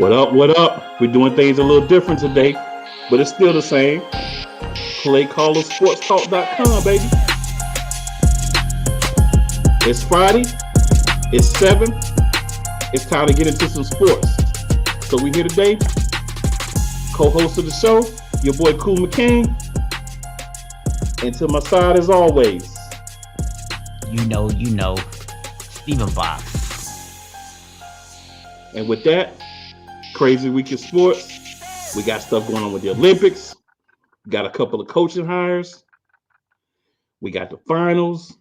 What up? What up? We're doing things a little different today, but it's still the same. PlayCallerSportsTalk.com, baby. It's Friday. It's 7. It's time to get into some sports. So we here today. Co-host of the show, your boy Cool McCain. And to my side, as always, Stephen Box. and with that, crazy week in sports. We got stuff going on with the Olympics. Got a couple of coaching hires. We got the finals.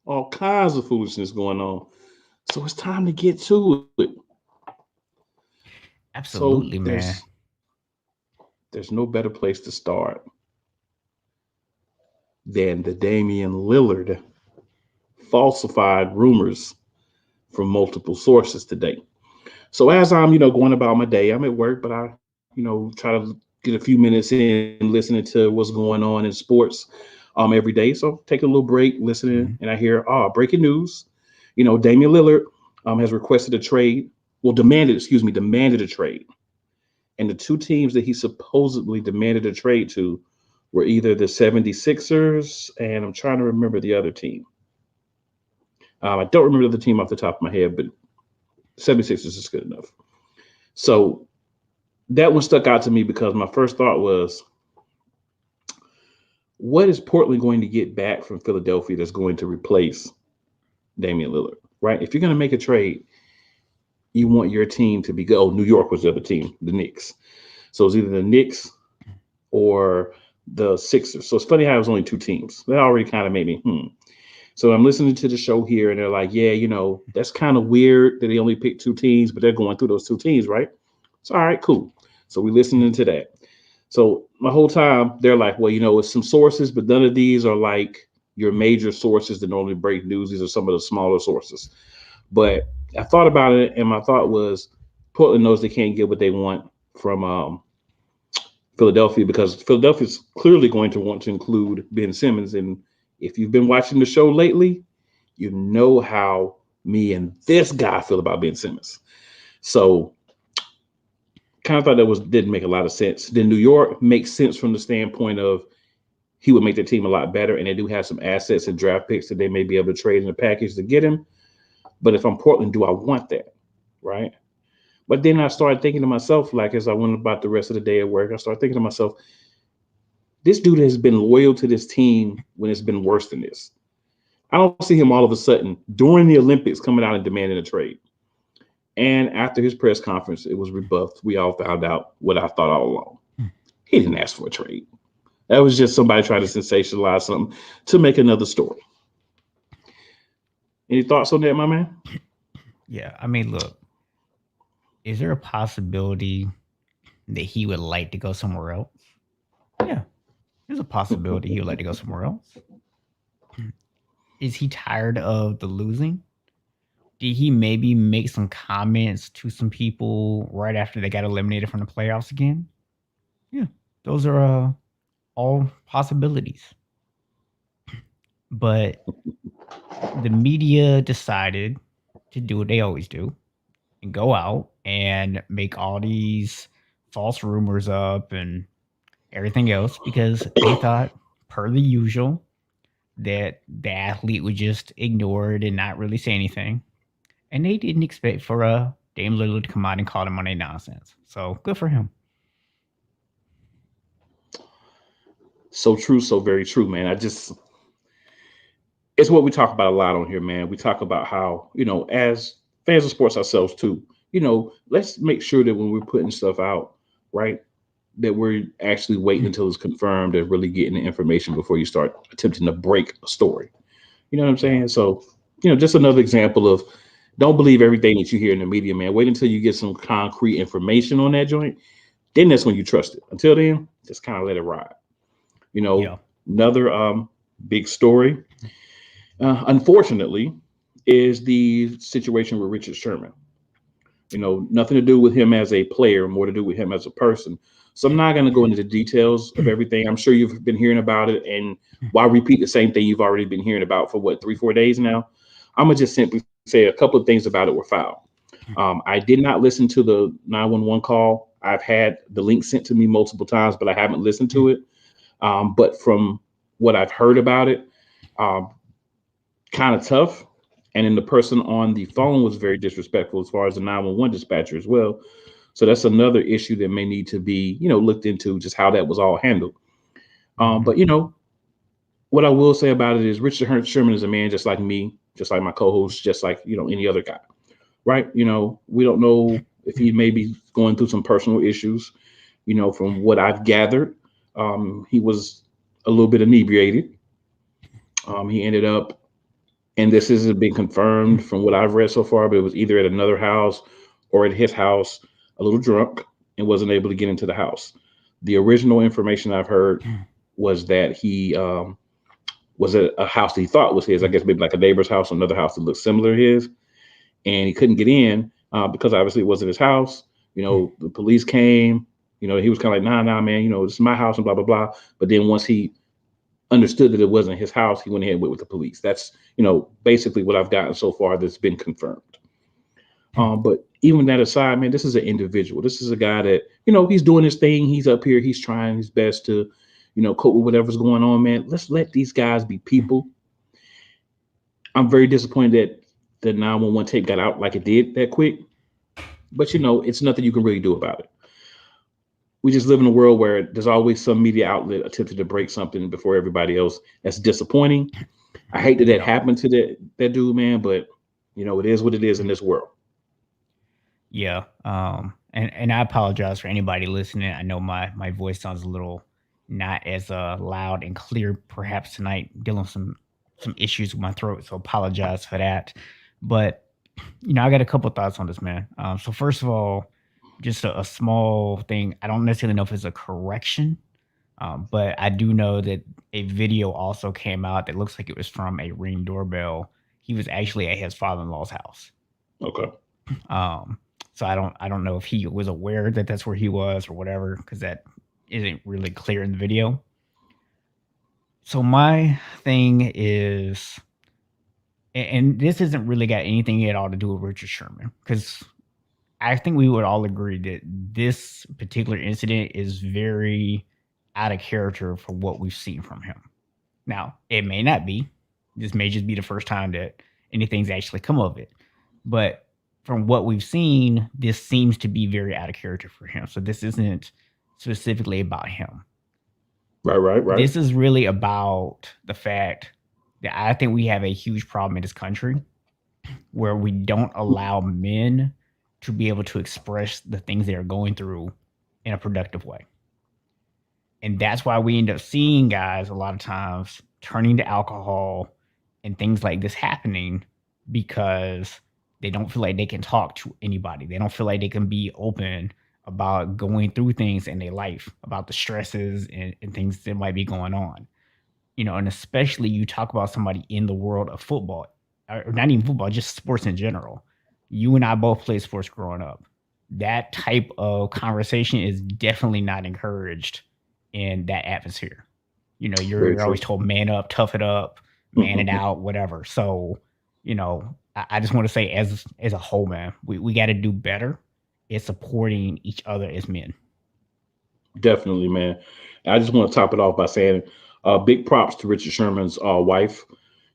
All kinds of foolishness going on. So it's time to get to it. So Absolutely, man. there's no better place to start than the Damian Lillard falsified rumors from multiple sources today. So as I'm, going about my day, I'm at work, but I, try to get a few minutes in listening to what's going on in sports every day. So take a little break, listening, Mhm. and I hear, breaking news. Damian Lillard has requested a trade. Well, demanded a trade. And the two teams that he supposedly demanded a trade to were either the 76ers, and I'm trying to remember the other team. I don't remember the team off the top of my head, but 76ers is good enough. So that one stuck out to me because my first thought was, what is Portland going to get back from Philadelphia that's going to replace Damian Lillard, right? If you're going to make a trade, you want your team to be good. Oh, New York was the other team, the Knicks. So it's either the Knicks or the Sixers. So it's funny how it was only two teams. That already kind of made me. So I'm listening to the show here, and they're like, yeah, that's kind of weird that they only picked two teams, but they're going through those two teams, right? So, all right, cool. So we're listening to that. So my whole time, they're like, well, it's some sources, but none of these are like your major sources that normally break news. These are some of the smaller sources. But I thought about it, and my thought was Portland knows they can't get what they want from Philadelphia because Philadelphia's clearly going to want to include Ben Simmons. And if you've been watching the show lately, you know how me and this guy feel about Ben Simmons. So kind of thought that was didn't make a lot of sense. Then New York makes sense from the standpoint of he would make their team a lot better, and they do have some assets and draft picks that they may be able to trade in the package to get him. But if I'm Portland, do I want that? Right. But then I started thinking to myself, like as I went about the rest of the day at work, I started thinking to myself, this dude has been loyal to this team when it's been worse than this. I don't see him all of a sudden during the Olympics coming out and demanding a trade. And after his press conference, it was rebuffed. We all found out what I thought all along. He didn't ask for a trade. That was just somebody trying to sensationalize something to make another story. Any thoughts on that, my man? Yeah, I mean, look, is there a possibility that he would like to go somewhere else? Yeah, there's a possibility he would like to go somewhere else. Is he tired of the losing? Did he maybe make some comments to some people right after they got eliminated from the playoffs again? Yeah, those are all possibilities. But the media decided to do what they always do and go out and make all these false rumors up and everything else because they thought, per the usual, that the athlete would just ignore it and not really say anything. And they didn't expect for Dame Lillard to come out and call them on their nonsense. So good for him. So true, so very true, man. It's what we talk about a lot on here, man. We talk about how, as fans of sports ourselves too, let's make sure that when we're putting stuff out, right, that we're actually waiting until it's confirmed and really getting the information before you start attempting to break a story. You know what I'm Yeah. saying? So, just another example of don't believe everything that you hear in the media, man. Wait until you get some concrete information on that joint. Then that's when you trust it. Until then, just kind of let it ride. You know, Yeah. another big story, unfortunately, is the situation with Richard Sherman. Nothing to do with him as a player, more to do with him as a person. So I'm not going to go into the details of everything. I'm sure you've been hearing about it. And why repeat the same thing you've already been hearing about for what, 3, 4 days now? I'm going to just simply say a couple of things about it were foul. I did not listen to the 911 call. I've had the link sent to me multiple times, but I haven't listened to it. But from what I've heard about it, um, kind of tough. And then the person on the phone was very disrespectful as far as the 911 dispatcher as well. So that's another issue that may need to be, looked into, just how that was all handled. Mhm. But what I will say about it is Richard Sherman is a man just like me, just like my co-host, just like any other guy, right? We don't know if he may be going through some personal issues. From what I've gathered, he was a little bit inebriated. He ended up, and this hasn't been confirmed from what I've read so far, but it was either at another house or at his house, a little drunk, and wasn't able to get into the house. The original information I've heard was that he was at a house that he thought was his, I guess maybe like a neighbor's house, another house that looked similar to his, and he couldn't get in because obviously it wasn't his house. The police came. He was kind of like, nah, nah, man, this is my house and blah, blah, blah. But then once he understood that it wasn't his house, he went ahead and went with the police. That's, basically what I've gotten so far that's been confirmed. But even that aside, man, this is an individual. This is a guy that, he's doing his thing. He's up here. He's trying his best to, cope with whatever's going on, man. Let's let these guys be people. I'm very disappointed that the 911 tape got out like it did that quick. But, it's nothing you can really do about it. We just live in a world where there's always some media outlet attempting to break something before everybody else. That's disappointing. I hate that that Yep. happened to that dude, man, but it is what it is in this world. Yeah. And I apologize for anybody listening. I know my voice sounds a little not as loud and clear perhaps tonight, dealing with some issues with my throat. So apologize for that. But I got a couple thoughts on this, man. So first of all, just a small thing. I don't necessarily know if it's a correction, but I do know that a video also came out that looks like it was from a Ring doorbell. He was actually at his father-in-law's house. Okay. Um, so I don't know if he was aware that that's where he was or whatever, because that isn't really clear in the video. So my thing is, and this isn't really got anything at all to do with Richard Sherman, because I think we would all agree that this particular incident is very out of character for what we've seen from him. Now, it may not be. This may just be the first time that anything's actually come of it. But from what we've seen, this seems to be very out of character for him. So this isn't specifically about him. Right, right, right. This is really about the fact that I think we have a huge problem in this country where we don't allow men to be able to express the things they are going through in a productive way. And that's why we end up seeing guys a lot of times turning to alcohol and things like this happening because they don't feel like they can talk to anybody. They don't feel like they can be open about going through things in their life, about the stresses and things that might be going on. And especially you talk about somebody in the world of football, or not even football, just sports in general. You and I both played sports growing up. That type of conversation is definitely not encouraged in that atmosphere. You're Very you're always true. told man up, tough it up, man it out, whatever. So, I just want to say as a whole, man, we got to do better at supporting each other as men. Definitely, man. I just want to top it off by saying big props to Richard Sherman's wife.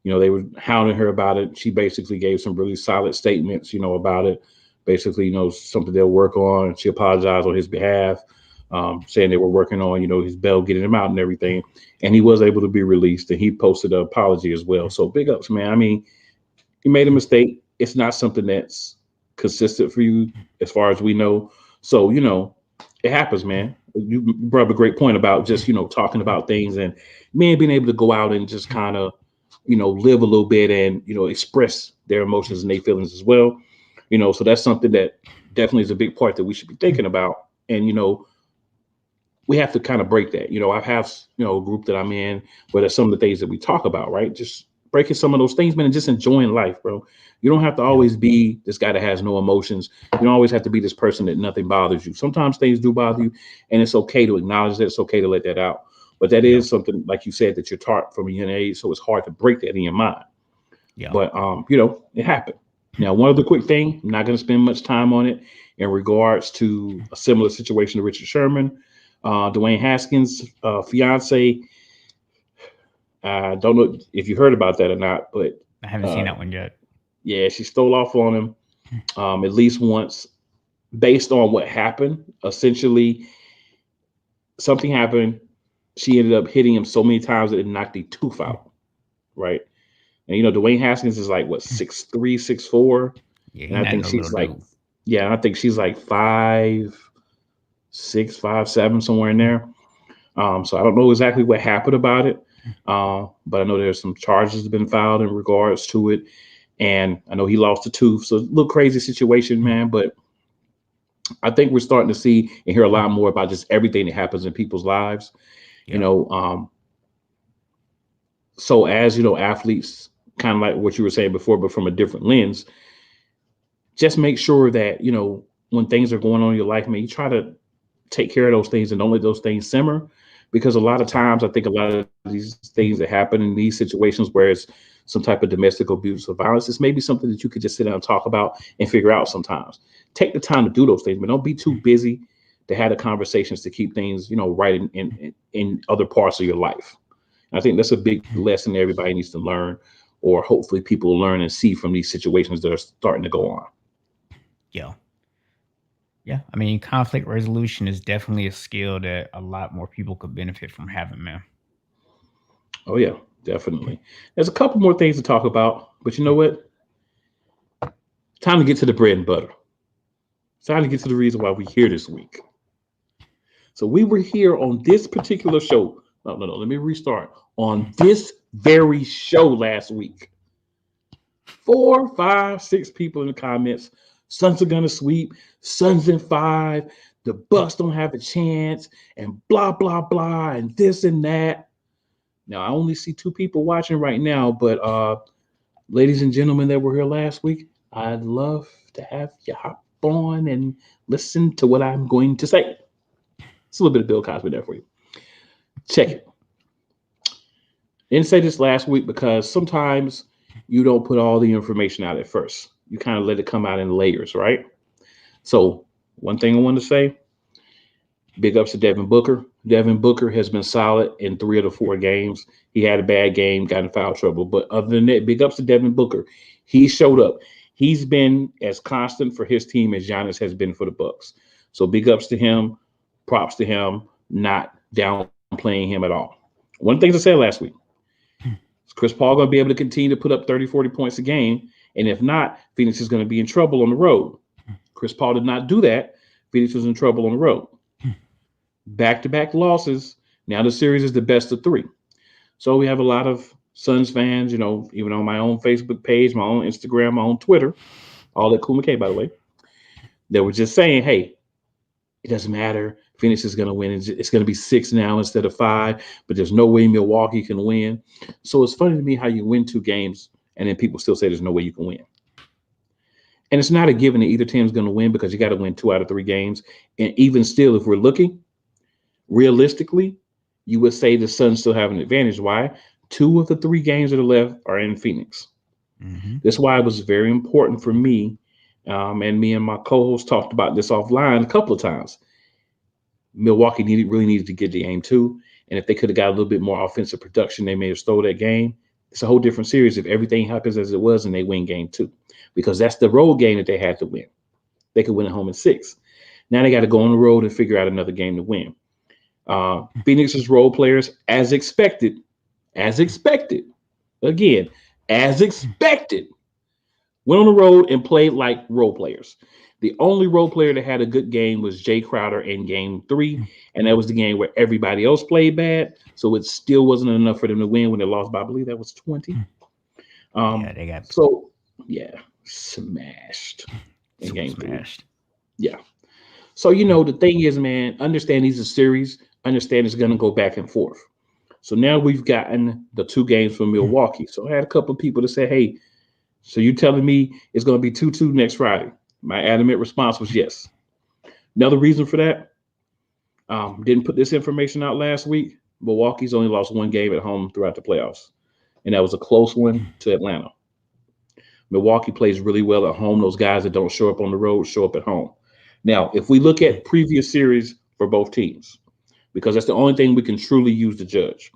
They were hounding her about it. She basically gave some really solid statements, about it. Basically, something they'll work on. She apologized on his behalf, saying they were working on, his bail, getting him out and everything. And he was able to be released, and he posted an apology as well. So big ups, man. I mean, you made a mistake. It's not something that's consistent for you, as far as we know. So it happens, man. You brought up a great point about just talking about things and men being able to go out and just kind of live a little bit and express their emotions and their feelings as well. So that's something that definitely is a big part that we should be thinking about. And we have to kind of break that. I have a group that I'm in where there's some of the things that we talk about, right? Just breaking some of those things, man, and just enjoying life, bro. You don't have to Yeah. always be this guy that has no emotions. You don't always have to be this person that nothing bothers you. Sometimes things do bother you, and it's okay to acknowledge that. It's okay to let that out. But that Yeah. is something, like you said, that you're taught from a young age, so it's hard to break that in your mind. Yeah. But it happened. Now, one other quick thing, I'm not going to spend much time on it in regards to a similar situation to Richard Sherman. Dwayne Haskins' fiance, I don't know if you heard about that or not, but I haven't seen uh, that one yet. yeah, she stole off on him at least once based on what happened. Essentially, something happened. She ended up hitting him so many times that it knocked the tooth out, right? And Dwayne Haskins is like what 6'3", 6'4", Yeah, and he's I not think no she's little like, dude. yeah, I think she's like 5'6", 5'7", somewhere in there. So I don't know exactly what happened about it, but I know there's some charges have been filed in regards to it, and I know he lost a tooth. So a little crazy situation, man. But I think we're starting to see and hear a lot more about just everything that happens in people's lives. You Yep. know, um, so as athletes, kind of like what you were saying before, but from a different lens, just make sure that when things are going on in your life, man, you try to take care of those things and don't let those things simmer. Because a lot of Yep. times, I think a lot of these things that happen in these situations where it's some type of domestic abuse or violence, it's maybe something that you could just sit down and talk about and figure out sometimes. Take the time to do those things, but don't be too busy to have the conversations to keep things, right in other parts of your life. And I think that's a big lesson everybody needs to learn, or hopefully people will learn and see from these situations that are starting to go on. Yeah. Yeah. I mean, conflict resolution is definitely a skill that a lot more people could benefit from having, man. Oh yeah, definitely. There's a couple more things to talk about, but you know what? Time to get to the bread and butter. It's time to get to the reason why we're here this week. So we were here on this particular show. No, no, no. Let me restart. On this very show last week, 4, 5, 6 people in the comments. Suns are gonna sweep. Suns in 5. The Bucks don't have a chance, and blah blah blah, and this and that. Now I only see 2 people watching right now, but ladies and gentlemen that were here last week, I'd love to have you hop on and listen to what I'm going to say. It's a little bit of Bill Cosby there for you. Check it. I didn't say this last week because sometimes you don't put all the information out at first. You kind of let it come out in layers, right? So, one thing I want to say, big ups to Devin Booker. Devin Booker has been solid in 3 of the 4 games. He had a bad game, got in foul trouble. But other than that, big ups to Devin Booker. He showed up. He's been as constant for his team as Giannis has been for the Bucks. So big ups to him. Props to him. Not downplaying him at all. One of the things I said last week is Chris Paul going to be able to continue to put up 30, 40 points a game. And if not, Phoenix is going to be in trouble on the road. Chris Paul did not do that. Phoenix was in trouble on the road. Back-to-back losses. Now the series is the best of 3. So we have a lot of Suns fans, even on my own Facebook page, my own Instagram, my own Twitter, all that cool McKay, by the way, that were just saying, hey, it doesn't matter. Phoenix is going to win. It's going to be 6 now instead of 5, but there's no way Milwaukee can win. So it's funny to me how you win 2 games and then people still say there's no way you can win. And it's not a given that either team is going to win because you got to win 2 out of 3 games. And even still, if we're looking realistically, you would say the Suns still have an advantage. Why? 2 of the 3 games that are left are in Phoenix. Mm-hmm. That's why it was very important for me, and me and my co-host talked about this offline a couple of times. Milwaukee really needed to get the game 2, and if they could have got a little bit more offensive production, they may have stole that game. It's a whole different series if everything happens as it was and they win game 2, because that's the road game that they had to win. They could win at home in 6. Now they got to go on the road and figure out another game to win. Phoenix's role players, as expected, again, as expected, went on the road and played like role players. The only role player that had a good game was Jay Crowder in game 3, and that was the game where everybody else played bad. So it still wasn't enough for them to win when they lost by, I believe that was 20. Yeah, Um, they got so yeah, smashed in super game 3. smashed. Yeah. So the thing is, man, understand these are series. Understand it's gonna go back and forth. So now we've gotten the 2 games from Milwaukee. So I had a couple of people that said, "Hey, so you telling me it's going to be 2-2 next Friday?" My adamant response was yes. Another reason for that, didn't put this information out last week. Milwaukee's only lost 1 game at home throughout the playoffs, and that was a close one to Atlanta. Milwaukee plays really well at home. Those guys that don't show up on the road show up at home. Now, if we look at previous series for both teams, because that's the only thing we can truly use to judge.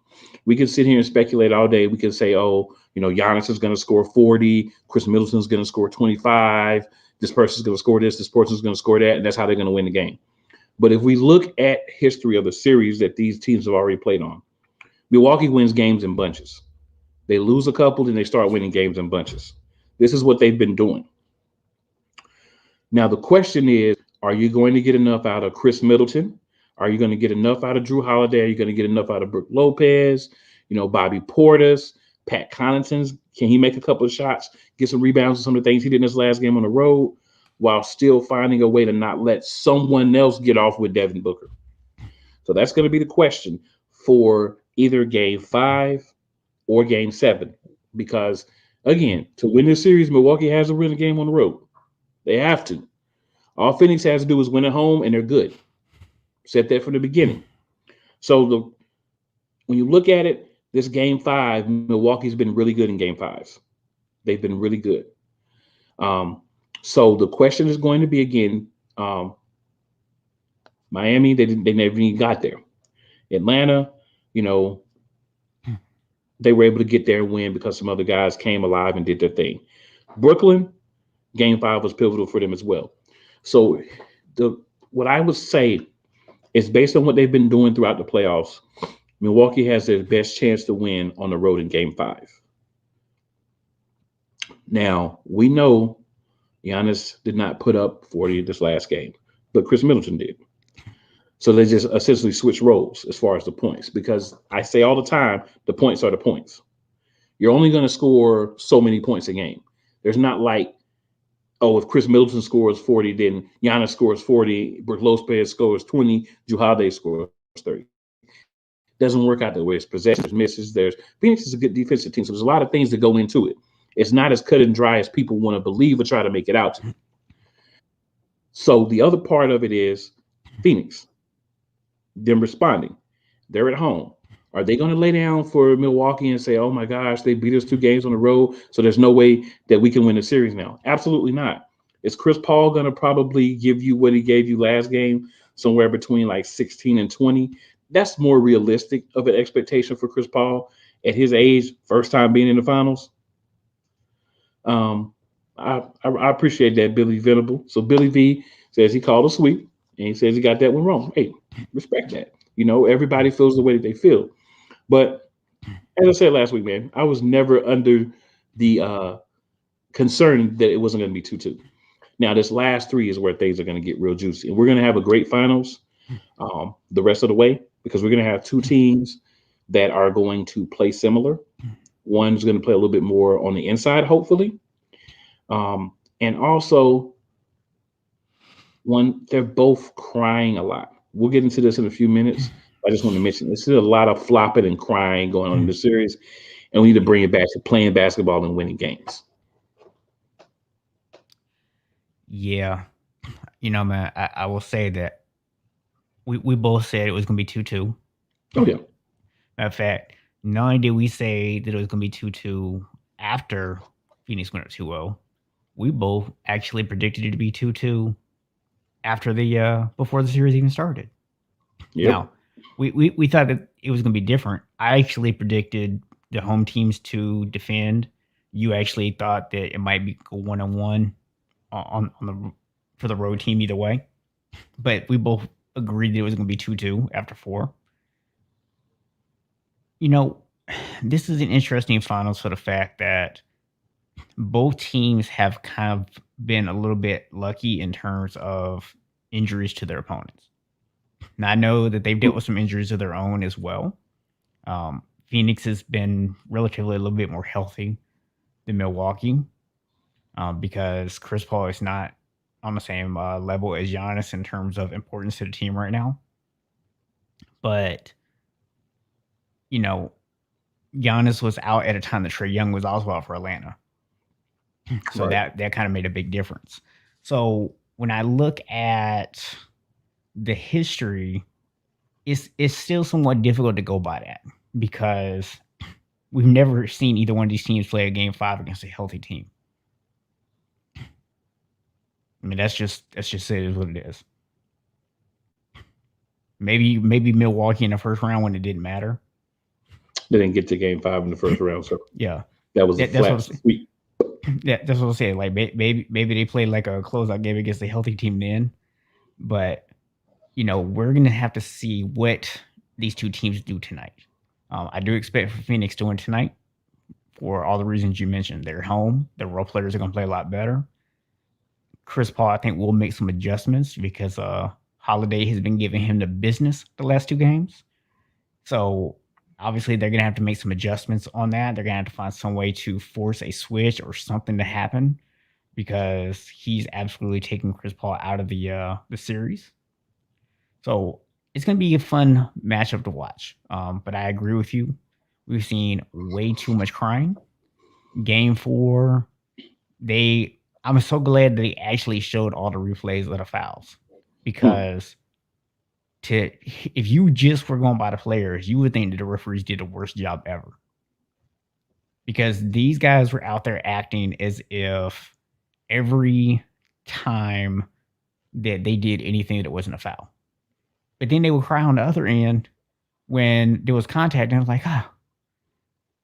We can sit here and speculate all day. We can say, oh, Giannis is going to score 40, Chris Middleton's going to score 25, this person's going to score this person's going to score that, and that's how they're going to win the game. But if we look at history of the series that these teams have already played on, Milwaukee wins games in bunches. They lose a couple, then they start winning games in bunches. This is what they've been doing. Now, the question is, are you going to get enough out of Chris Middleton? Are you going to get enough out of Drew Holiday? Are you going to get enough out of Brook Lopez? Bobby Portis, Pat Connaughton's. Can he make a couple of shots, get some rebounds and some of the things he did in his last game on the road, while still finding a way to not let someone else get off with Devin Booker? So that's going to be the question for either game 5 or game 7. Because, again, to win this series, Milwaukee has to win a game on the road. They have to. All Phoenix has to do is win at home, and they're good. Said that from the beginning. So when you look at it, this game 5, Milwaukee's been really good in game 5s. They've been really good. So the question is going to be again, Miami, they never even got there. Atlanta, they were able to get there and win because some other guys came alive and did their thing. Brooklyn, game 5 was pivotal for them as well. So what I would say is based on what they've been doing throughout the playoffs, Milwaukee has their best chance to win on the road in game 5. Now, we know Giannis did not put up 40 this last game, but Chris Middleton did. So they just essentially switch roles as far as the points, because I say all the time, the points are the points. You're only going to score so many points a game. There's not like, oh, if Chris Middleton scores 40, then Giannis scores 40, Brook Lopez scores 20, Drew Holiday scores 30. Doesn't work out that way. It's possessions, there's misses. Phoenix is a good defensive team, so there's a lot of things that go into it. It's not as cut and dry as people want to believe or try to make it out to be. So the other part of it is Phoenix, them responding. They're at home. Are they going to lay down for Milwaukee and say, oh my gosh, they beat us 2 games on the road, so there's no way that we can win the series now? Absolutely not. Is Chris Paul going to probably give you what he gave you last game, somewhere between like 16 and 20? That's more realistic of an expectation for Chris Paul at his age, first time being in the finals. Um, I appreciate that, Billy Venable. So Billy V says he called a sweep, and he says he got that one wrong. Hey, respect that. Everybody feels the way that they feel. But as I said last week, man, I was never under the concern that it wasn't going to be 2-2. Now, this last 3 is where things are going to get real juicy. And we're going to have a great finals the rest of the way, because we're going to have 2 teams that are going to play similar. One's going to play a little bit more on the inside, hopefully. And also, they're both crying a lot. We'll get into this in a few minutes. I just want to mention there's a lot of flopping and crying going on in the series, and we need to bring it back to playing basketball and winning games. Yeah, man, I will say that we both said it was going to be 2-2. Oh yeah, Matter of fact, not only did we say that it was going to be 2-2 after Phoenix went up 2-0, we both actually predicted it to be 2-2 after the before the series even started. yep, Now, we thought that it was going to be different. I actually predicted the home teams to defend. You actually thought that it might be go 1-1 on the for the road team either way. But we both agreed that it was going to be 2-2 after 4. You know, this is an interesting finals for the fact that both teams have kind of been a little bit lucky in terms of injuries to their opponents. Now, I know that they've dealt with some injuries of their own as well. Phoenix has been relatively a little bit more healthy than Milwaukee because Chris Paul is not on the same level as Giannis in terms of importance to the team right now. But, you know, Giannis was out at a time that Trae Young was also out for Atlanta. So right. that kind of made a big difference. So when I look at the history, it's still somewhat difficult to go by that because we've never seen either one of these teams play a game 5 against a healthy team. I mean, that's just it is what it is. Maybe Milwaukee in the first round when it didn't matter. They didn't get to game 5 in the first round, so Yeah, that was a that's what flat I'm saying. sweep. Yeah, that's what I'm saying. Like maybe they played like a closeout game against a healthy team then, but we're gonna have to see what these two teams do tonight. I do expect for Phoenix to win tonight for all the reasons you mentioned. They're home. The role players are gonna play a lot better. Chris Paul, I think, will make some adjustments because Holiday has been giving him the business the last two games. So obviously they're gonna have to make some adjustments on that. They're gonna have to find some way to force a switch or something to happen because he's absolutely taking Chris Paul out of the series. So it's gonna be a fun matchup to watch. But I agree with you. We've seen way too much crying. Game four, they I'm so glad that they actually showed all the replays of the fouls Hmm. because to if you just were going by the players, you would think that the referees did the worst job ever because these guys were out there acting as if every time that they did anything that wasn't a foul. But then they would cry on the other end when there was contact, and I was like,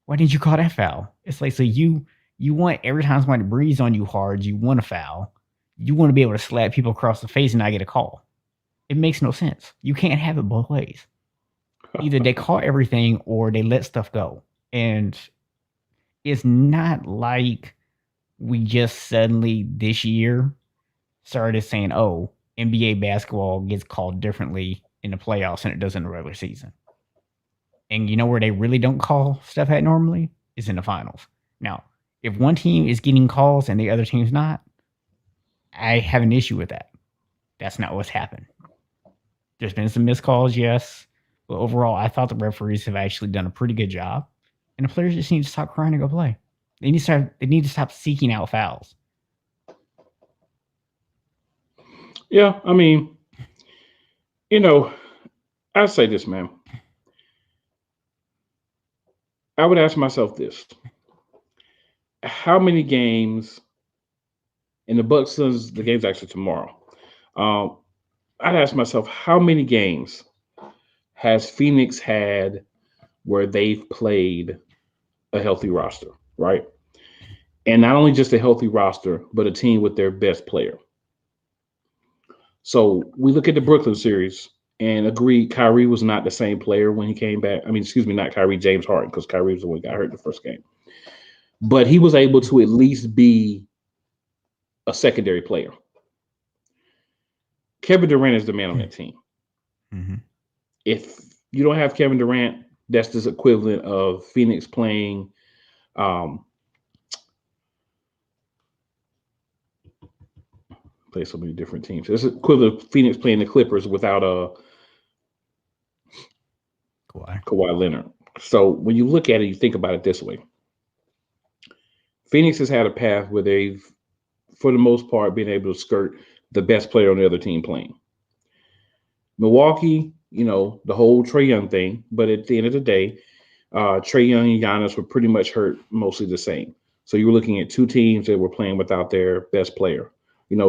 why didn't you call that foul? It's like so you want every time somebody breathes on you hard, you want a foul. You want to be able to slap people across the face and not get a call. It makes no sense. You can't have it both ways. Either they call everything or they let stuff go. And it's not like we just suddenly this year started saying, oh, NBA basketball gets called differently in the playoffs than it does in the regular season. And you know where they really don't call stuff at normally is in the finals. Now, if one team is getting calls and the other team's not, I have an issue with that. That's not what's happened. There's been some missed calls, yes, but overall, I thought the referees have actually done a pretty good job, and the players just need to stop crying and go play. They need to stop seeking out fouls. Yeah, I mean, you know, I say this, man. I would ask myself this: how many games in the Bucks? Suns, the game's actually tomorrow. Um, I'd ask myself how many games has Phoenix had where they've played a healthy roster, right? And not only just a healthy roster, but a team with their best player. So we look at the Brooklyn series and agree Kyrie was not the same player when he came back. I mean, excuse me, not Kyrie, James Harden, because Kyrie was the one who got hurt in the first game. But he was able to at least be a secondary player. Kevin Durant is the man on that team. Mm-hmm. If you don't have Kevin Durant, that's the equivalent of Phoenix playing um, play so many different teams. It's equivalent of Phoenix playing the Clippers without a Kawhi. Kawhi Leonard. So when you look at it, you think about it this way: Phoenix has had a path where they've, for the most part, been able to skirt the best player on the other team playing. Milwaukee, the whole Trey Young thing, but at the end of the day, Trey Young and Giannis were pretty much hurt mostly the same. So you were looking at two teams that were playing without their best player.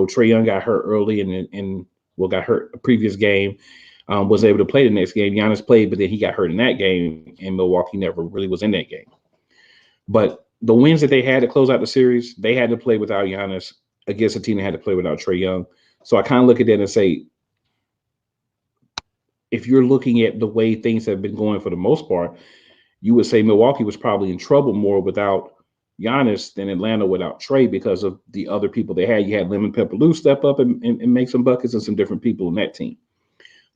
Trey Young got hurt early and got hurt a previous game, was able to play the next game. Giannis played, but then he got hurt in that game, and Milwaukee never really was in that game. But the wins that they had to close out the series, they had to play without Giannis against a team that had to play without Trey Young. So I kind of look at that and say, if you're looking at the way things have been going for the most part, you would say Milwaukee was probably in trouble more without Giannis than Atlanta without Trey because of the other people they had. You had Lemon Pepper Lou step up and make some buckets and some different people in that team.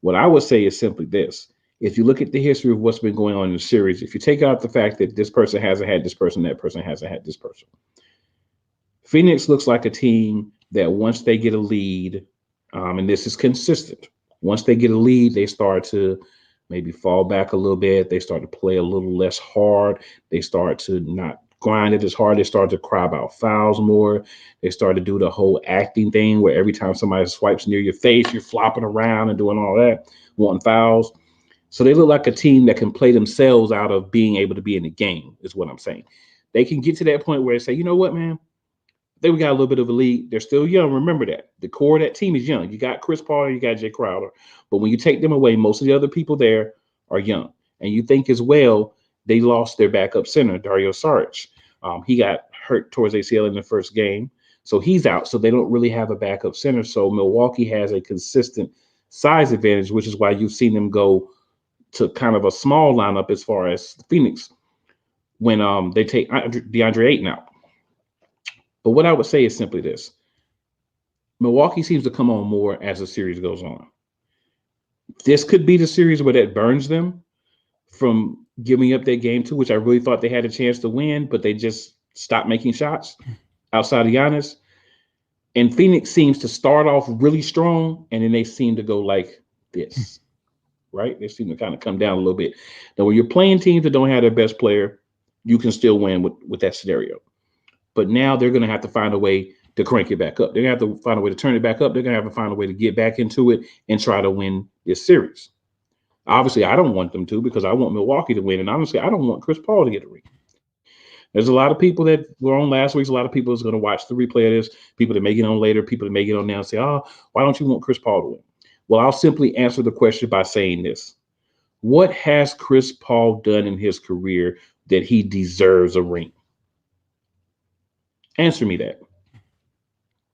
What I would say is simply this. If you look at the history of what's been going on in the series, if you take out the fact that this person hasn't had this person, that person hasn't had this person, Phoenix looks like a team that once they get a lead, and this is consistent, once they get a lead, they start to maybe fall back a little bit. They start to play a little less hard. They start to not grind it as hard. They start to cry about fouls more. They start to do the whole acting thing where every time somebody swipes near your face, you're flopping around and doing all that, wanting fouls. So they look like a team that can play themselves out of being able to be in the game, is what I'm saying. They can get to that point where they say, you know what, man? They got a little bit of a lead. They're still young. Remember that. The core of that team is young. You got Chris Paul, you got Jay Crowder. But when you take them away, most of the other people there are young. And you think as well, they lost their backup center, Dario Saric. He got hurt towards ACL in the first game. So he's out. So they don't really have a backup center. So Milwaukee has a consistent size advantage, which is why you've seen them go to kind of a small lineup as far as Phoenix when they take DeAndre Ayton out. But what I would say is simply this: Milwaukee seems to come on more as the series goes on. This could be the series where that burns them from giving up that game two, which I really thought they had a chance to win, but they just stopped making shots outside of Giannis. And Phoenix seems to start off really strong, and then they seem to go like this, right? They seem to kind of come down a little bit. Now, when you're playing teams that don't have their best player, you can still win with that scenario. But now they're going to have to find a way to crank it back up. They're going to have to find a way to turn it back up. They're going to have to find a way to get back into it and try to win this series. Obviously, I don't want them to because I want Milwaukee to win. And honestly, I don't want Chris Paul to get a ring. There's a lot of people that were on last week's. A lot of people is going to watch the replay of this. People that may get on later, people that may get on now and say, oh, why don't you want Chris Paul to win? Well, I'll simply answer the question by saying this. What has Chris Paul done in his career that he deserves a ring? Answer me that.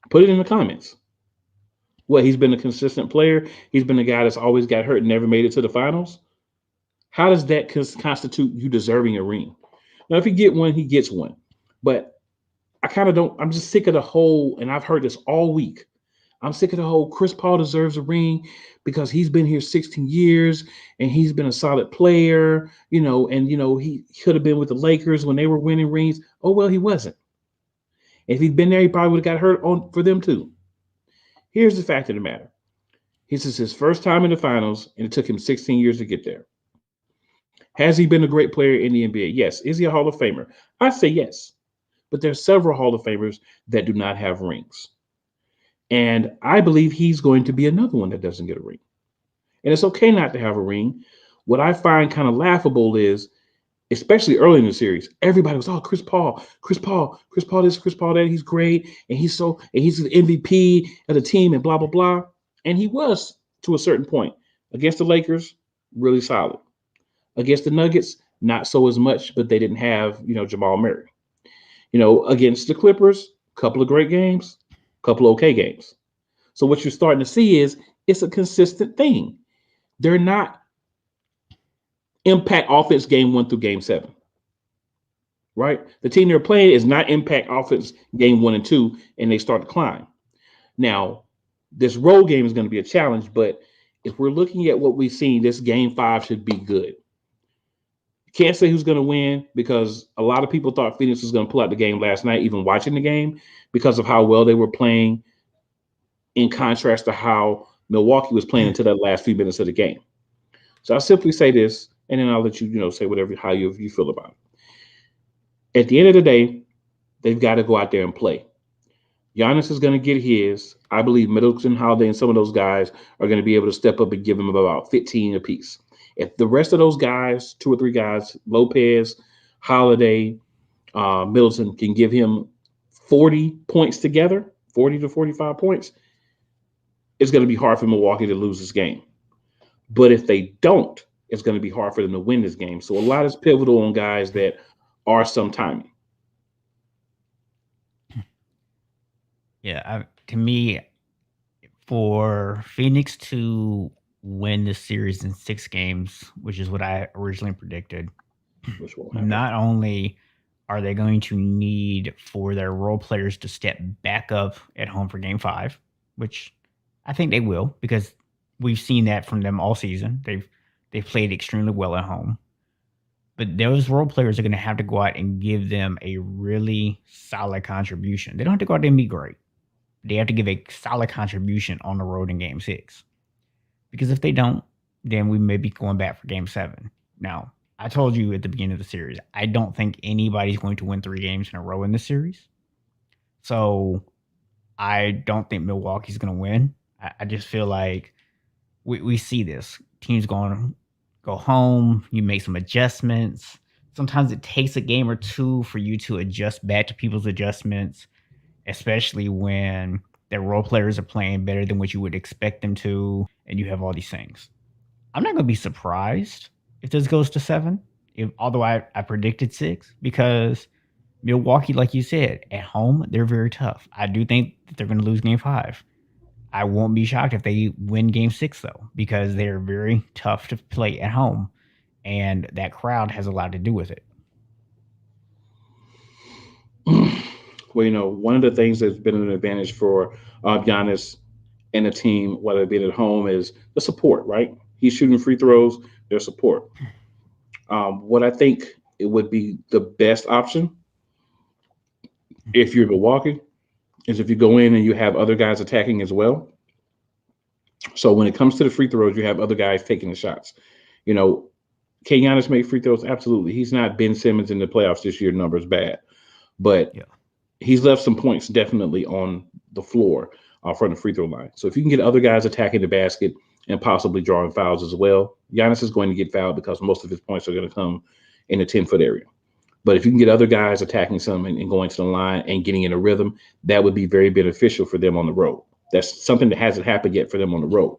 Put it in the comments. What, he's been a consistent player? He's been a guy that's always got hurt and never made it to the finals? How does that constitute you deserving a ring? Now, if he get one, he gets one. But I kind of don't. I'm just sick of the whole, and I've heard this all week. I'm sick of the whole Chris Paul deserves a ring because he's been here 16 years and he's been a solid player, and he could have been with the Lakers when they were winning rings. Oh, well, he wasn't. If he'd been there, he probably would have got hurt on for them too. Here's the fact of the matter. This is his first time in the finals, and it took him 16 years to get there. Has he been a great player in the NBA? Yes. Is he a Hall of Famer? I say yes. But there's several Hall of Famers that do not have rings. And I believe he's going to be another one that doesn't get a ring. And it's okay not to have a ring. What I find kind of laughable is, especially early in the series, everybody was, oh, Chris Paul, Chris Paul, Chris Paul this, Chris Paul that, he's great, and he's the MVP of the team, and blah, blah, blah. And he was to a certain point. Against the Lakers, really solid. Against the Nuggets, not so as much, but they didn't have, Jamal Murray. Against the Clippers, a couple of great games, a couple of okay games. So what you're starting to see is it's a consistent thing. They're not impact offense game 1 through game 7. Right? The team they're playing is not impact offense game 1 and 2, and they start to climb. Now, this road game is going to be a challenge, but if we're looking at what we've seen, this game 5 should be good. Can't say who's going to win because a lot of people thought Phoenix was going to pull out the game last night, even watching the game, because of how well they were playing in contrast to how Milwaukee was playing until that last few minutes of the game. So I'll simply say this, and then I'll let you, say whatever, how you feel about it. At the end of the day, they've got to go out there and play. Giannis is going to get his. I believe Middleton, Holiday, and some of those guys are going to be able to step up and give him about 15 apiece. If the rest of those guys, 2 or 3 guys, Lopez, Holiday, Middleton, can give him 40 points together, 40 to 45 points, it's going to be hard for Milwaukee to lose this game. But if they don't, it's going to be hard for them to win this game. So a lot is pivotal on guys that are some timing. Yeah, to me, for Phoenix to win the series in 6 games, which is what I originally predicted, Which won't happen. not only are they going to need for their role players to step back up at home for game 5, which I think they will because we've seen that from them all season. They've played extremely well at home. But those role players are going to have to go out and give them a really solid contribution. They don't have to go out there and be great. They have to give a solid contribution on the road in game 6. Because if they don't, then we may be going back for game 7. Now, I told you at the beginning of the series, I don't think anybody's going to win 3 games in a row in this series. So I don't think Milwaukee's going to win. I just feel like we see this. Teams going to go home. You make some adjustments. Sometimes it takes a game or 2 for you to adjust back to people's adjustments. especially when their role players are playing better than what you would expect them to, and you have all these things. I'm not going to be surprised if this goes to 7, although I predicted 6, because Milwaukee, like you said, at home, they're very tough. I do think that they're going to lose game 5. I won't be shocked if they win game 6, though, because they're very tough to play at home, and that crowd has a lot to do with it. Well, one of the things that's been an advantage for Giannis and the team, whether it be at home, is the support, right? He's shooting free throws, their support. What I think it would be the best option if you're Milwaukee is if you go in and you have other guys attacking as well. So when it comes to the free throws, you have other guys taking the shots. You know, can Giannis make free throws? Absolutely. He's not Ben Simmons in the playoffs this year. Numbers bad, but Yeah. he's left some points definitely on the floor from the free throw line. So if you can get other guys attacking the basket and possibly drawing fouls as well, Giannis is going to get fouled because most of his points are going to come in the 10-foot area. But if you can get other guys attacking some and going to the line and getting in a rhythm, that would be very beneficial for them on the road. That's something that hasn't happened yet for them on the road.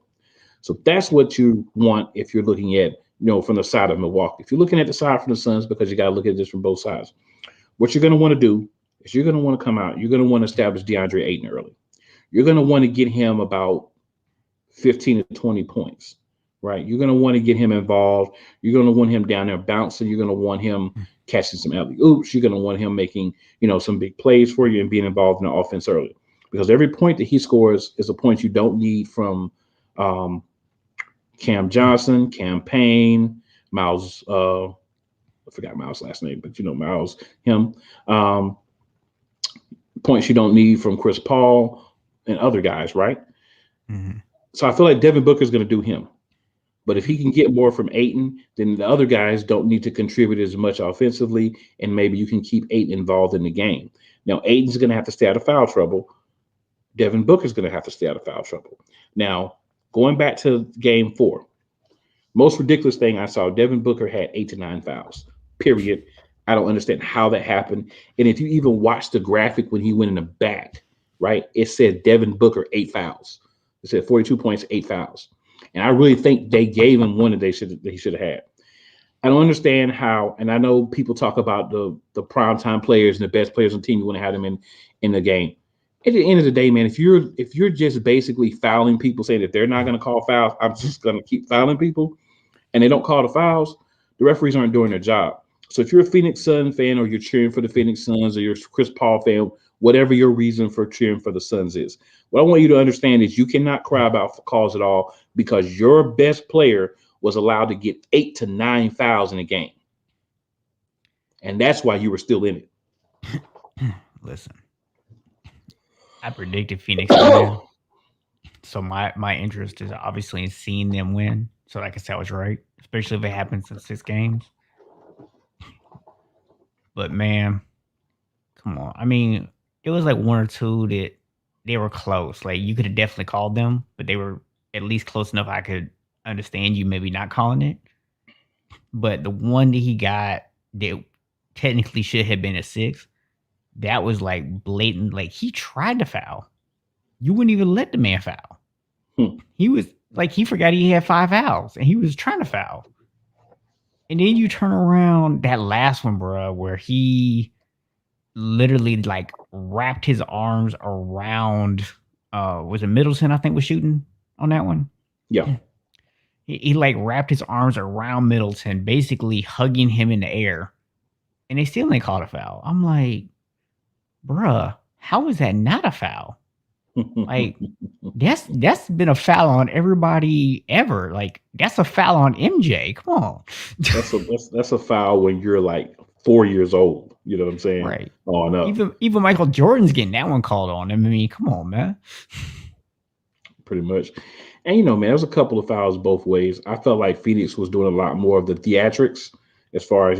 So that's what you want if you're looking at, from the side of Milwaukee. If you're looking at the side from the Suns, because you got to look at this from both sides, what you're going to want to do is you're going to want to come out. You're going to want to establish DeAndre Ayton early. You're going to want to get him about 15 to 20 points, right? You're going to want to get him involved. You're going to want him down there bouncing. You're going to want him catching some alley oops. You're going to want him making, some big plays for you and being involved in the offense early. Because every point that he scores is a point you don't need from Cam Johnson, Cam Payne, Miles. I forgot Miles' last name, but Miles, him. Points you don't need from Chris Paul and other guys, right? Mm-hmm. So I feel like Devin Booker is going to do him. But if he can get more from Ayton, then the other guys don't need to contribute as much offensively, and maybe you can keep Ayton involved in the game. Now, Ayton's going to have to stay out of foul trouble. Devin Booker's going to have to stay out of foul trouble. Now, going back to game 4, most ridiculous thing I saw, Devin Booker had 8 to 9 fouls, period. I don't understand how that happened. And if you even watch the graphic when he went in the back, right, it said Devin Booker 8 fouls. It said 42 points, 8 fouls. And I really think they gave him one that he should have had. I don't understand how, and I know people talk about the primetime players and the best players on the team. You want to have them in the game. At the end of the day, man, if you're just basically fouling people, saying that they're not going to call fouls, I'm just going to keep fouling people, and they don't call the fouls, the referees aren't doing their job. So if you're a Phoenix Sun fan or you're cheering for the Phoenix Suns or you're a Chris Paul fan, whatever your reason for cheering for the Suns is, what I want you to understand is you cannot cry about calls at all because your best player was allowed to get 8 to 9 fouls in a game. And that's why you were still in it. Listen, I predicted Phoenix to win. So my interest is obviously in seeing them win, so I can say I was right, especially if it happens in 6 games. But man, come on. I mean, it was like one or two that they were close. Like you could have definitely called them, but they were at least close enough I could understand you maybe not calling it. But the one that he got that technically should have been a 6, that was like blatant. Like he tried to foul. You wouldn't even let the man foul. Hmm. He was like he forgot he had 5 fouls and he was trying to foul. And then you turn around that last one, bro, where he literally like wrapped his arms around was it Middleton, I think, was shooting on that one. Yeah. He like wrapped his arms around Middleton, basically hugging him in the air. And they still ain't called a foul. I'm like, bruh, how is that not a foul? Like that's been a foul on everybody ever. Like that's a foul on MJ. Come on. that's a foul when you're like 4 years old. You know what I'm saying? Right. Oh no. Even Michael Jordan's getting that one called on him. I mean, come on, man. Pretty much. And man, there's a couple of fouls both ways. I felt like Phoenix was doing a lot more of the theatrics as far as,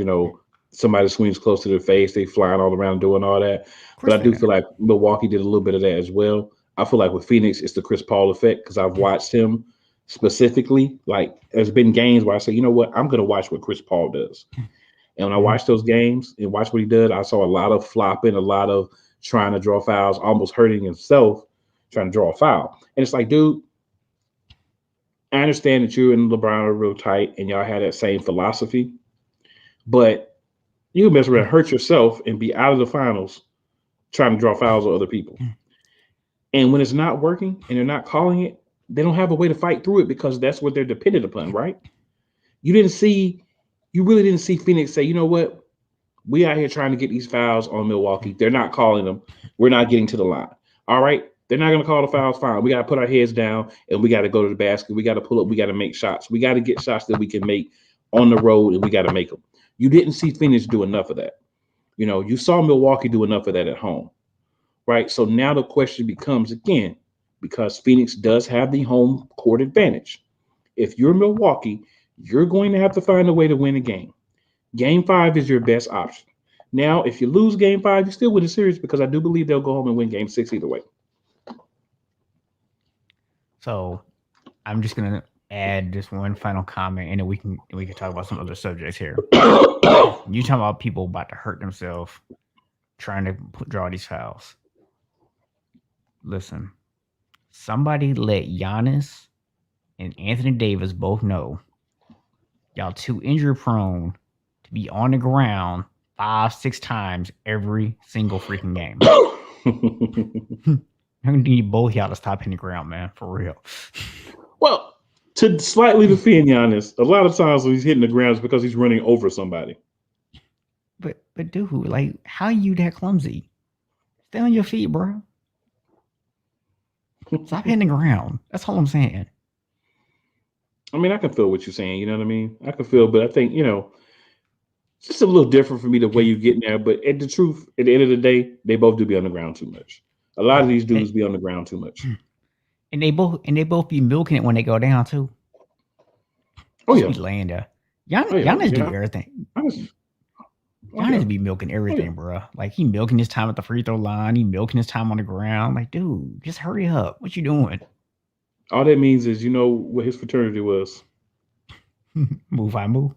somebody swings close to their face, they flying all around doing all that. Of But course I they do are. feel like Milwaukee did a little bit of that as well. I feel like with Phoenix, it's the Chris Paul effect because I've watched him specifically. Like, there's been games where I say, you know what, I'm going to watch what Chris Paul does. And when I Mhm. watch those games and watch what he did, I saw a lot of flopping, a lot of trying to draw fouls, almost hurting himself trying to draw a foul. And it's like, dude, I understand that you and LeBron are real tight and y'all had that same philosophy, but you can mess around, hurt yourself, and be out of the finals trying to draw fouls on other people. And when it's not working and they're not calling it, they don't have a way to fight through it because that's what they're dependent upon, right? You didn't see, you really didn't see Phoenix say, you know what? We out here trying to get these fouls on Milwaukee. They're not calling them. We're not getting to the line. All right. They're not going to call the fouls. Fine. We got to put our heads down and we got to go to the basket. We got to pull up. We got to make shots. We got to get shots that we can make on the road and we got to make them. You didn't see Phoenix do enough of that. You saw Milwaukee do enough of that at home, right? So now the question becomes again, because Phoenix does have the home court advantage. If you're Milwaukee, you're going to have to find a way to win a game. Game five is your best option. Now, if you lose game five, you still win the series because I do believe they'll go home and win game six either way. So I'm just gonna add just one final comment, and then we can talk about some other subjects here. You talking about people about to hurt themselves trying to draw these fouls. Listen, somebody let Giannis and Anthony Davis both know y'all too injury prone to be on the ground 5-6 times every single freaking game. I need both y'all to stop hitting the ground, man, for real. Well, to slightly defend Giannis, a lot of times when he's hitting the ground is because he's running over somebody. But dude, like, how you that clumsy? Stay on your feet, bro. Stop hitting the ground. That's all I'm saying. I mean, I can feel what you're saying. You know what I mean? I can feel, but I think it's just a little different for me the way you get there. But at the truth, at the end of the day, they both do be on the ground too much. A lot of Yeah, these dudes be on the ground too much. and they both be milking it when they go down too. Oh Just yeah, be laying there. oh yeah, Giannis do yeah. everything. Honestly, oh yeah, Giannis be milking oh yeah. everything, bro. Like he milking his time at the free throw line. He milking his time on the ground. Like, dude, just hurry up. What you doing? All that means is you know what his fraternity was. Move, I move.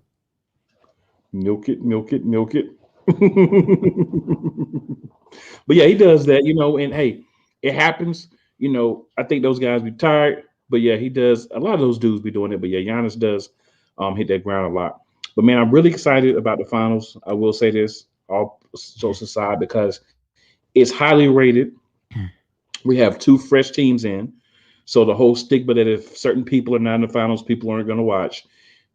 Milk it, milk it, milk it. But yeah, he does that, and hey, it happens. I think those guys be tired, but yeah, he does. A lot of those dudes be doing it, but yeah, Giannis does hit that ground a lot. But man, I'm really excited about the finals. I will say this, all jokes aside, because it's highly rated. We have two fresh teams in, so the whole stigma that if certain people are not in the finals, people aren't going to watch,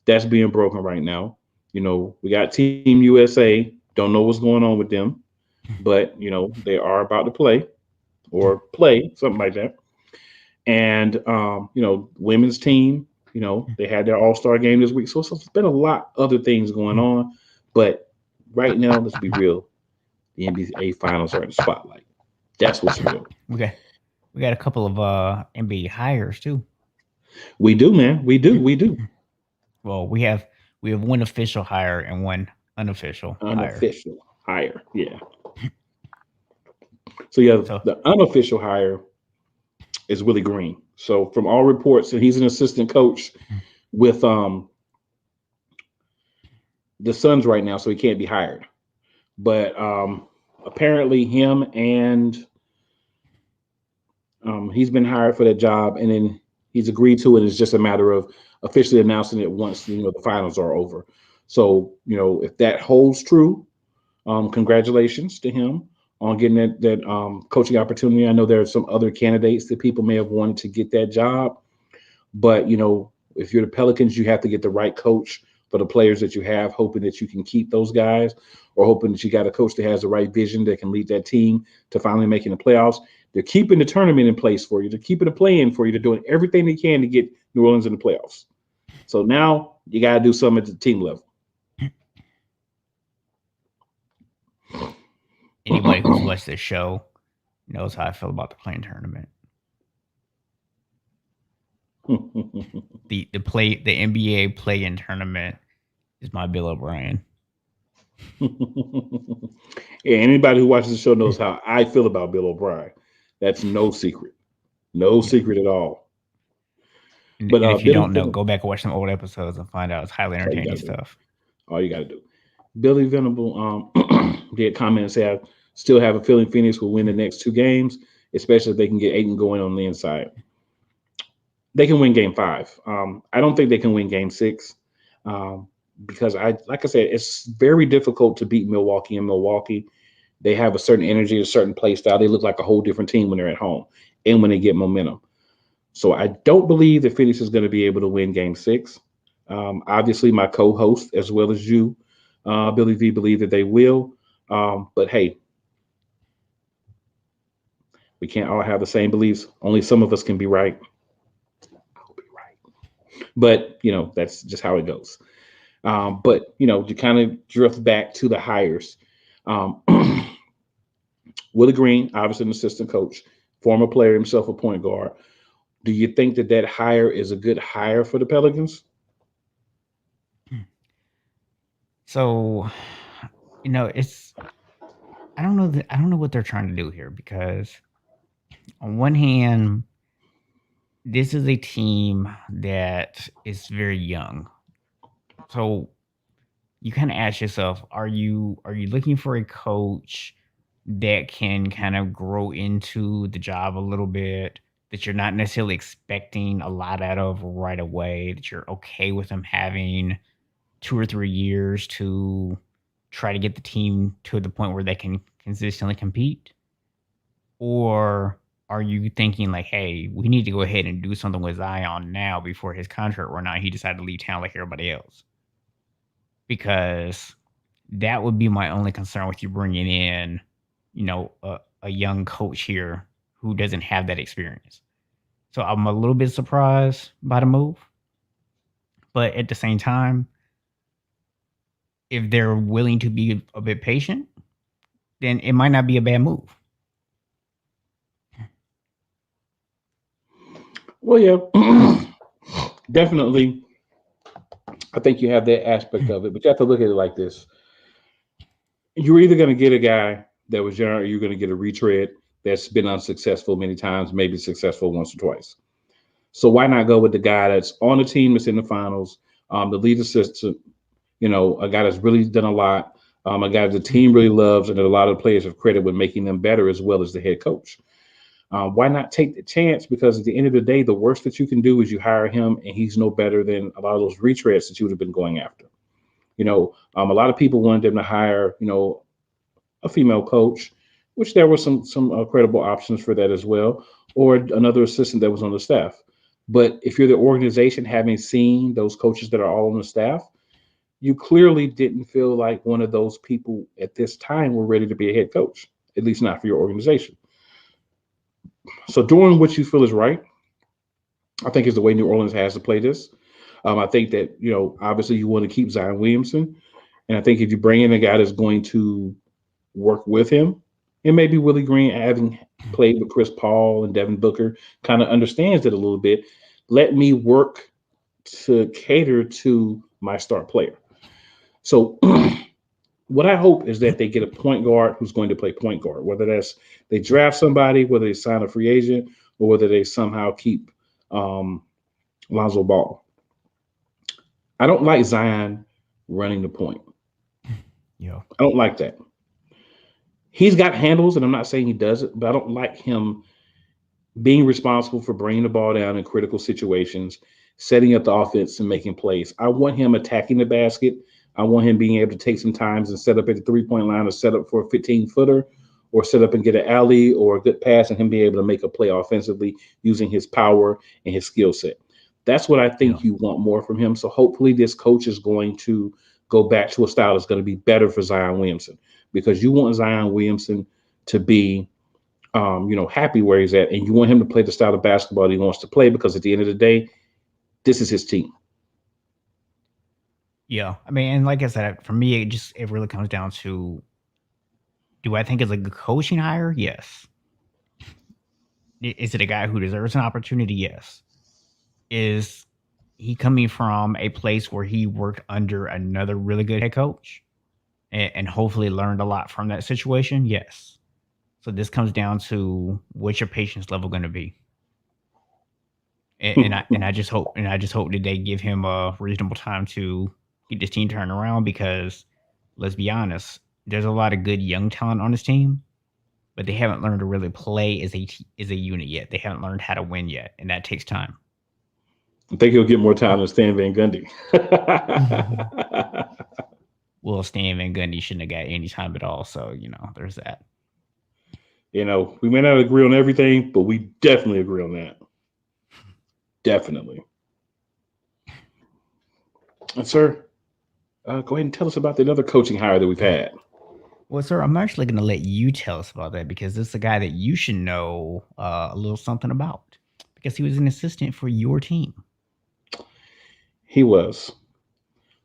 that's being broken right now. We got Team USA. Don't know what's going on with them, but they are about to play or play something like that. And women's team, they had their All Star game this week, so it's been a lot other things going on. But right now, let's be real, the NBA Finals are in the spotlight. That's what's real. We got we got a couple of NBA hires too. We do, man. We do. We do. Well, we have one official hire and one unofficial hire. Unofficial hire, yeah. So yeah, So the unofficial hire is Willie Green. So from all reports, and he's an assistant coach with the Suns right now, so he can't be hired. But apparently, him and he's been hired for that job, and then he's agreed to it. It's just a matter of officially announcing it once the finals are over. So if that holds true, congratulations to him on getting that coaching opportunity. I know there are some other candidates that people may have wanted to get that job, but if you're the Pelicans, you have to get the right coach for the players that you have, hoping that you can keep those guys, or hoping that you got a coach that has the right vision that can lead that team to finally making the playoffs. They're keeping the tournament in place for you. They're keeping the play-in for you. They're doing everything they can to get New Orleans in the playoffs. So now you got to do something at the team level. anybody who's watched this show knows how I feel about the playing tournament. The NBA play-in tournament is my Bill O'Brien. Yeah, anybody who watches the show knows how I feel about Bill O'Brien. That's no secret. No Yeah. secret at all. And But if you Billy don't know, go back and watch some old episodes and find out it's highly all you entertaining gotta do. stuff. All you gotta do. Billy Venable did comment and say, Still have a feeling Phoenix will win the next two games, especially if they can get Aiton going on the inside. They can win game five. I don't think they can win game six, um, because like I said, it's very difficult to beat Milwaukee in Milwaukee. They have a certain energy, a certain play style. They look like a whole different team when they're at home and when they get momentum. So I don't believe that Phoenix is going to be able to win game six. Obviously, my co host, as well as you, Billy V, believe that they will. But hey, we can't all have the same beliefs. Only some of us can be right. I'll be right. But, that's just how it goes. But, to kind of drift back to the hires, um, Willie Green, obviously an assistant coach, former player himself, a point guard. Do you think that that hire is a good hire for the Pelicans? So, it's I don't know what they're trying to do here because on one hand, this is a team that is very young. So you kind of ask yourself, are you looking for a coach that can kind of grow into the job a little bit, that you're not necessarily expecting a lot out of right away, that you're okay with them having 2 or 3 years to try to get the team to the point where they can consistently compete? Or are you thinking like, hey, we need to go ahead and do something with Zion now before his contract run out? He decided to leave town like everybody else. Because that would be my only concern with you bringing in, a young coach here who doesn't have that experience. So I'm a little bit surprised by the move, but at the same time, if they're willing to be a bit patient, then it might not be a bad move. Well, yeah, definitely. I think you have that aspect of it, but you have to look at it like this: you're either going to get a guy that was young, or you're going to get a retread that's been unsuccessful many times, maybe successful once or twice. So why not go with the guy that's on the team that's in the finals, the lead assistant, a guy that's really done a lot, a guy the team really loves, and that a lot of the players have credit with making them better as well as the head coach. Why not take the chance? Because at the end of the day, the worst that you can do is you hire him, and he's no better than a lot of those retreads that you would have been going after. A lot of people wanted them to hire, a female coach, which there were some credible options for that as well, or another assistant that was on the staff. But if you're the organization, having seen those coaches that are all on the staff, you clearly didn't feel like one of those people at this time were ready to be a head coach, at least not for your organization. So doing what you feel is right, I think, is the way New Orleans has to play this. I think that, obviously you want to keep Zion Williamson. And I think if you bring in a guy that's going to work with him, and maybe Willie Green, having played with Chris Paul and Devin Booker, kind of understands it a little bit. Let me work to cater to my star player. So what I hope is that they get a point guard who's going to play point guard, whether that's they draft somebody, whether they sign a free agent, or whether they somehow keep um, Lonzo Ball. I don't like Zion running the point. Yeah. I don't like that. He's got handles, and I'm not saying he doesn't, but I don't like him being responsible for bringing the ball down in critical situations, setting up the offense and making plays. I want him attacking the basket. I want him being able to take some times and set up at the 3 point line, or set up for a 15 footer, or set up and get an alley or a good pass, and him being able to make a play offensively using his power and his skill set. That's what I Yeah. think you want more from him. So hopefully this coach is going to go back to a style that's going to be better for Zion Williamson, because you want Zion Williamson to be happy where he's at, and you want him to play the style of basketball that he wants to play, because at the end of the day, this is his team. Yeah. I mean, and like I said, for me, it really comes down to, do I think it's a good coaching hire? Yes. Is it a guy who deserves an opportunity? Yes. Is he coming from a place where he worked under another really good head coach and hopefully learned a lot from that situation? Yes. So this comes down to, what's your patience level going to be? And I just hope that they give him a reasonable time to get this team turned around, because let's be honest, there's a lot of good young talent on this team, but they haven't learned to really play as a unit yet. They haven't learned how to win yet, and that takes time. I think he'll get more time than Stan Van Gundy. Well, Stan Van Gundy shouldn't have got any time at all, so there's that. We may not agree on everything, but we definitely agree on that. Definitely. And sir, go ahead and tell us about the other coaching hire that we've had. Well, sir, I'm actually going to let you tell us about that because this is a guy that you should know a little something about because he was an assistant for your team. He was.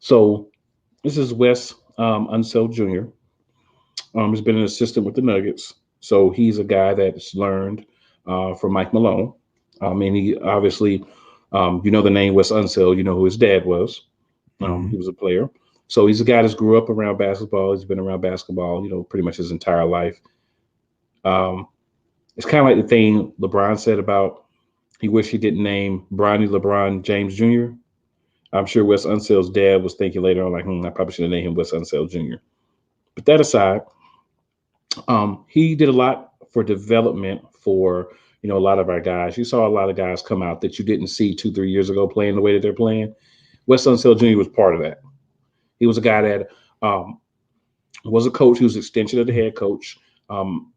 So this is Wes Unseld Jr. He's been an assistant with the Nuggets. So he's a guy that's learned from Mike Malone. And he obviously, the name Wes Unseld, you know who his dad was. He Hmm. was a player. So he's a guy that's grew up around basketball. He's been around basketball, pretty much his entire life. Um, it's kind of like the thing LeBron said about he wished he didn't name Bronny LeBron James Jr. I'm sure Wes Unseld's dad was thinking later on, like, I probably should have named him Wes Unseld Jr. But that aside, he did a lot for development for a lot of our guys. You saw a lot of guys come out that you didn't see 2 3 years ago playing the way that they're playing. Wes Unseld Jr. was part of that. He was a guy that was a coach. He was an extension of the head coach. Um,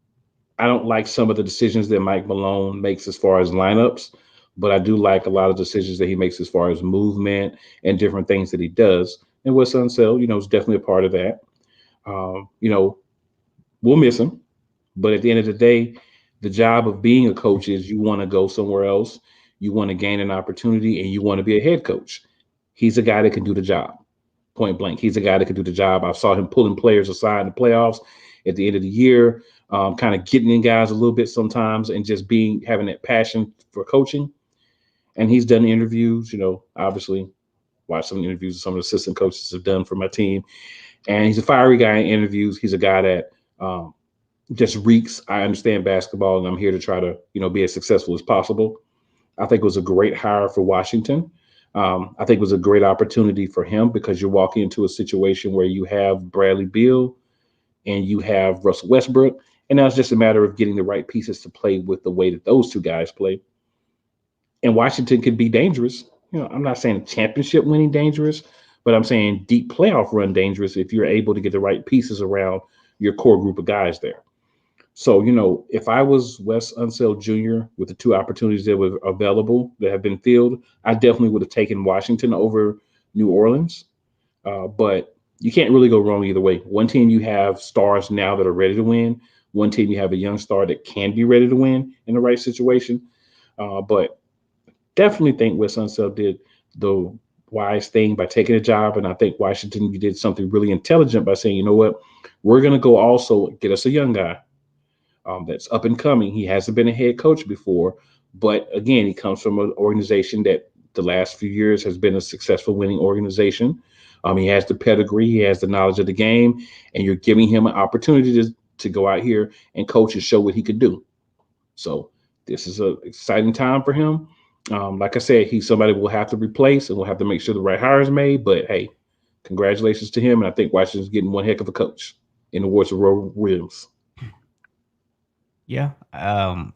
I don't like some of the decisions that Mike Malone makes as far as lineups, but I do like a lot of decisions that he makes as far as movement and different things that he does. And Wes Unseld, is definitely a part of that. Um, you know, we'll miss him, but at the end of the day, the job of being a coach is you want to go somewhere else, you want to gain an opportunity, and you want to be a head coach. He's a guy that can do the job, point blank. He's a guy that can do the job. I saw him pulling players aside in the playoffs at the end of the year, kind of getting in guys a little bit sometimes, and just being having that passion for coaching. And he's done interviews, obviously watched some interviews that some of the assistant coaches have done for my team. And he's a fiery guy in interviews. He's a guy that just reeks. I understand basketball, and I'm here to try to be as successful as possible. I think it was a great hire for Washington. I think it was a great opportunity for him because you're walking into a situation where you have Bradley Beal and you have Russell Westbrook, and now it's just a matter of getting the right pieces to play with the way that those two guys play. And Washington could be dangerous. I'm not saying championship winning dangerous, but I'm saying deep playoff run dangerous if you're able to get the right pieces around your core group of guys there. So, if I was Wes Unseld Jr. with the two opportunities that were available that have been filled, I definitely would have taken Washington over New Orleans. But you can't really go wrong either way. One team you have stars now that are ready to win. One team you have a young star that can be ready to win in the right situation. But definitely think Wes Unseld did the wise thing by taking a job, and I think Washington you did something really intelligent by saying, you know what, we're going to go also get us a young guy that's up and coming. He hasn't been a head coach before, but again, he comes from an organization that the last few years has been a successful winning organization. He has the pedigree, he has the knowledge of the game, and you're giving him an opportunity to go out here and coach and show what he could do. So this is an exciting time for him. Like I said, he's somebody we'll have to replace, and we'll have to make sure the right hire is made. But hey, congratulations to him, and I think Washington's getting one heck of a coach in the words of Roy Williams. Yeah. I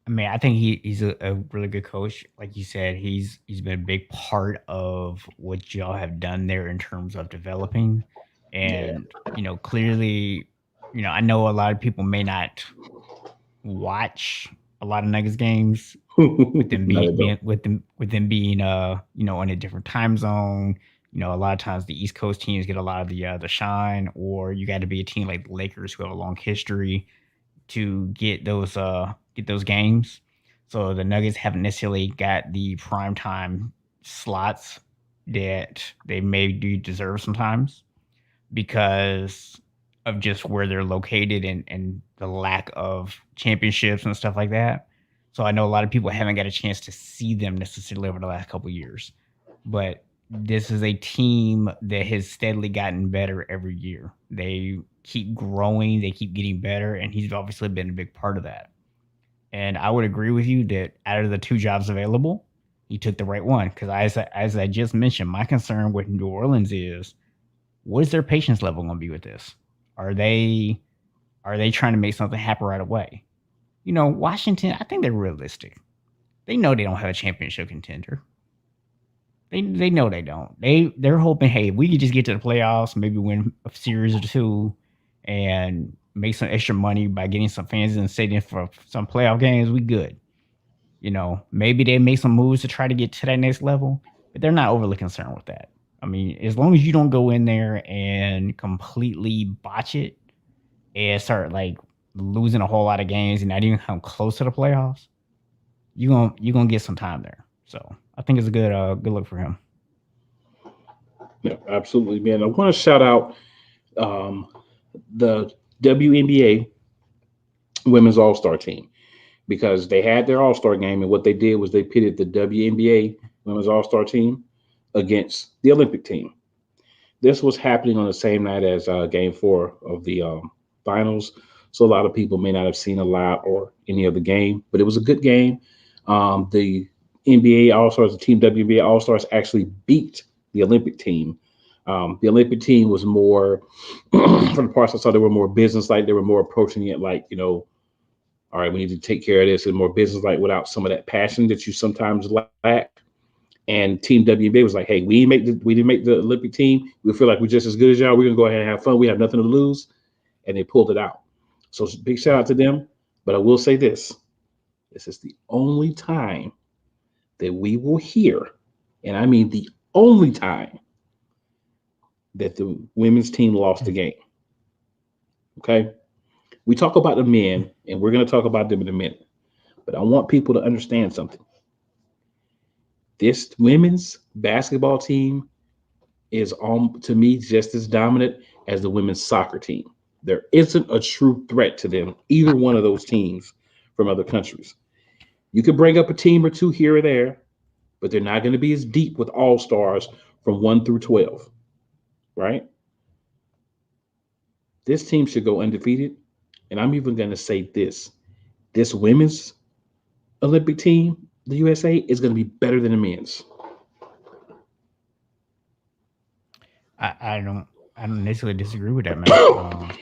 mean, I think he's a really good coach. Like you said, he's been a big part of what y'all have done there in terms of developing. Yeah. And, clearly, I know a lot of people may not watch a lot of Nuggets games with them Not at all. with them being in a different time zone. A lot of times the East Coast teams get a lot of the shine, or you got to be a team like the Lakers who have a long history to get those games. So the Nuggets haven't necessarily got the prime time slots that they may do deserve sometimes because of just where they're located and the lack of championships and stuff like that. So I know a lot of people haven't got a chance to see them necessarily over the last couple of years. But this is a team that has steadily gotten better every year. They keep growing, they keep getting better, and he's obviously been a big part of that. And I would agree with you that out of the two jobs available, he took the right one. Because as I just mentioned, my concern with New Orleans is what is their patience level going to be with this? Are they Are they trying to make something happen right away? You know, Washington, I think they're realistic. They know they don't have a championship contender. They know they don't. They're hoping, hey, we could just get to the playoffs, maybe win a series or two, and make some extra money by getting some fans in the stadium for some playoff games. We good. You know, maybe they make some moves to try to get to that next level, but they're not overly concerned with that. I mean, as long as you don't go in there and completely botch it and start like losing a whole lot of games and not even come close to the playoffs, you gonna get some time there. So I think it's a good look for him. Yeah, absolutely, man. I want to shout out um, the WNBA Women's All Star Team because they had their All Star game, and what they did was they pitted the WNBA Women's All Star Team against the Olympic team. This was happening on the same night as Game Four of the finals, so a lot of people may not have seen a lot or any of the game, but it was a good game. The NBA All Stars, the Team WNBA All Stars, actually beat the Olympic team. The Olympic team was more, from the parts I saw, they were more business like. They were more approaching it like, all right, we need to take care of this and more business like without some of that passion that you sometimes lack. And Team WNBA was like, hey, we didn't make the Olympic team. We feel like we're just as good as y'all. We're gonna go ahead and have fun. We have nothing to lose, and they pulled it out. So big shout out to them. But I will say this: this is the only time that we will hear, and I mean the only time that the women's team lost the game. Okay, we talk about the men, and we're gonna talk about them in a minute. But I want people to understand something. This women's basketball team is on to me just as dominant as the women's soccer team. There isn't a true threat to them, either one of those teams from other countries. You could bring up a team or two here or there, but they're not going to be as deep with all stars from 1 through 12, right? This team should go undefeated. And I'm even going to say this women's Olympic team, the USA, is going to be better than the men's. I don't I don't necessarily disagree with that, man.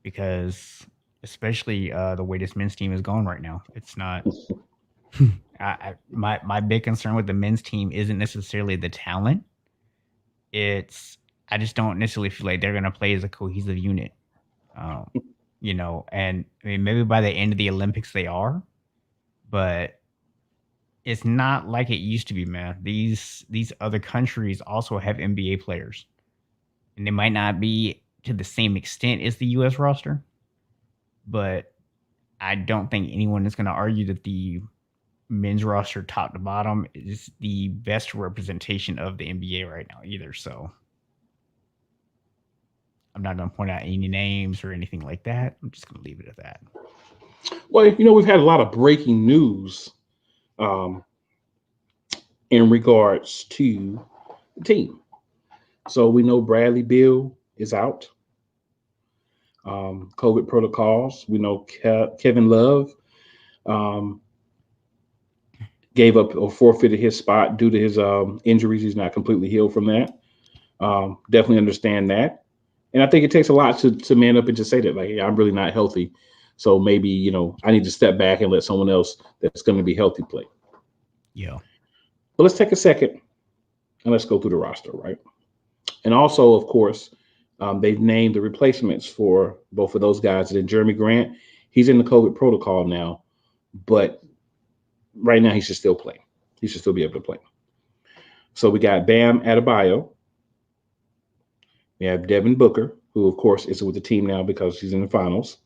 Because especially the way this men's team is going right now, it's not. My big concern with the men's team isn't necessarily the talent. It's I just don't necessarily feel like they're gonna play as a cohesive unit. Um, you know, and I mean maybe by the end of the Olympics they are, but it's not like it used to be, man. These other countries also have NBA players, and they might not be to the same extent as the U.S. roster, but I don't think anyone is going to argue that the men's roster, top to bottom, is the best representation of the NBA right now either. So I'm not going to point out any names or anything like that. I'm just going to leave it at that. Well, we've had a lot of breaking news um, in regards to the team. So we know Bradley Bill is out. COVID protocols. We know Kevin Love um, gave up or forfeited his spot due to his injuries. He's not completely healed from that. Definitely understand that. And I think it takes a lot to man up and just say that, like, hey, I'm really not healthy. So maybe, I need to step back and let someone else that's going to be healthy play. Yeah. But let's take a second and let's go through the roster, right? And also, of course, they've named the replacements for both of those guys. And then Jeremy Grant, he's in the COVID protocol now, but right now he should still play. He should still be able to play. So we got Bam Adebayo. We have Devin Booker, who of course is with the team now because he's in the finals.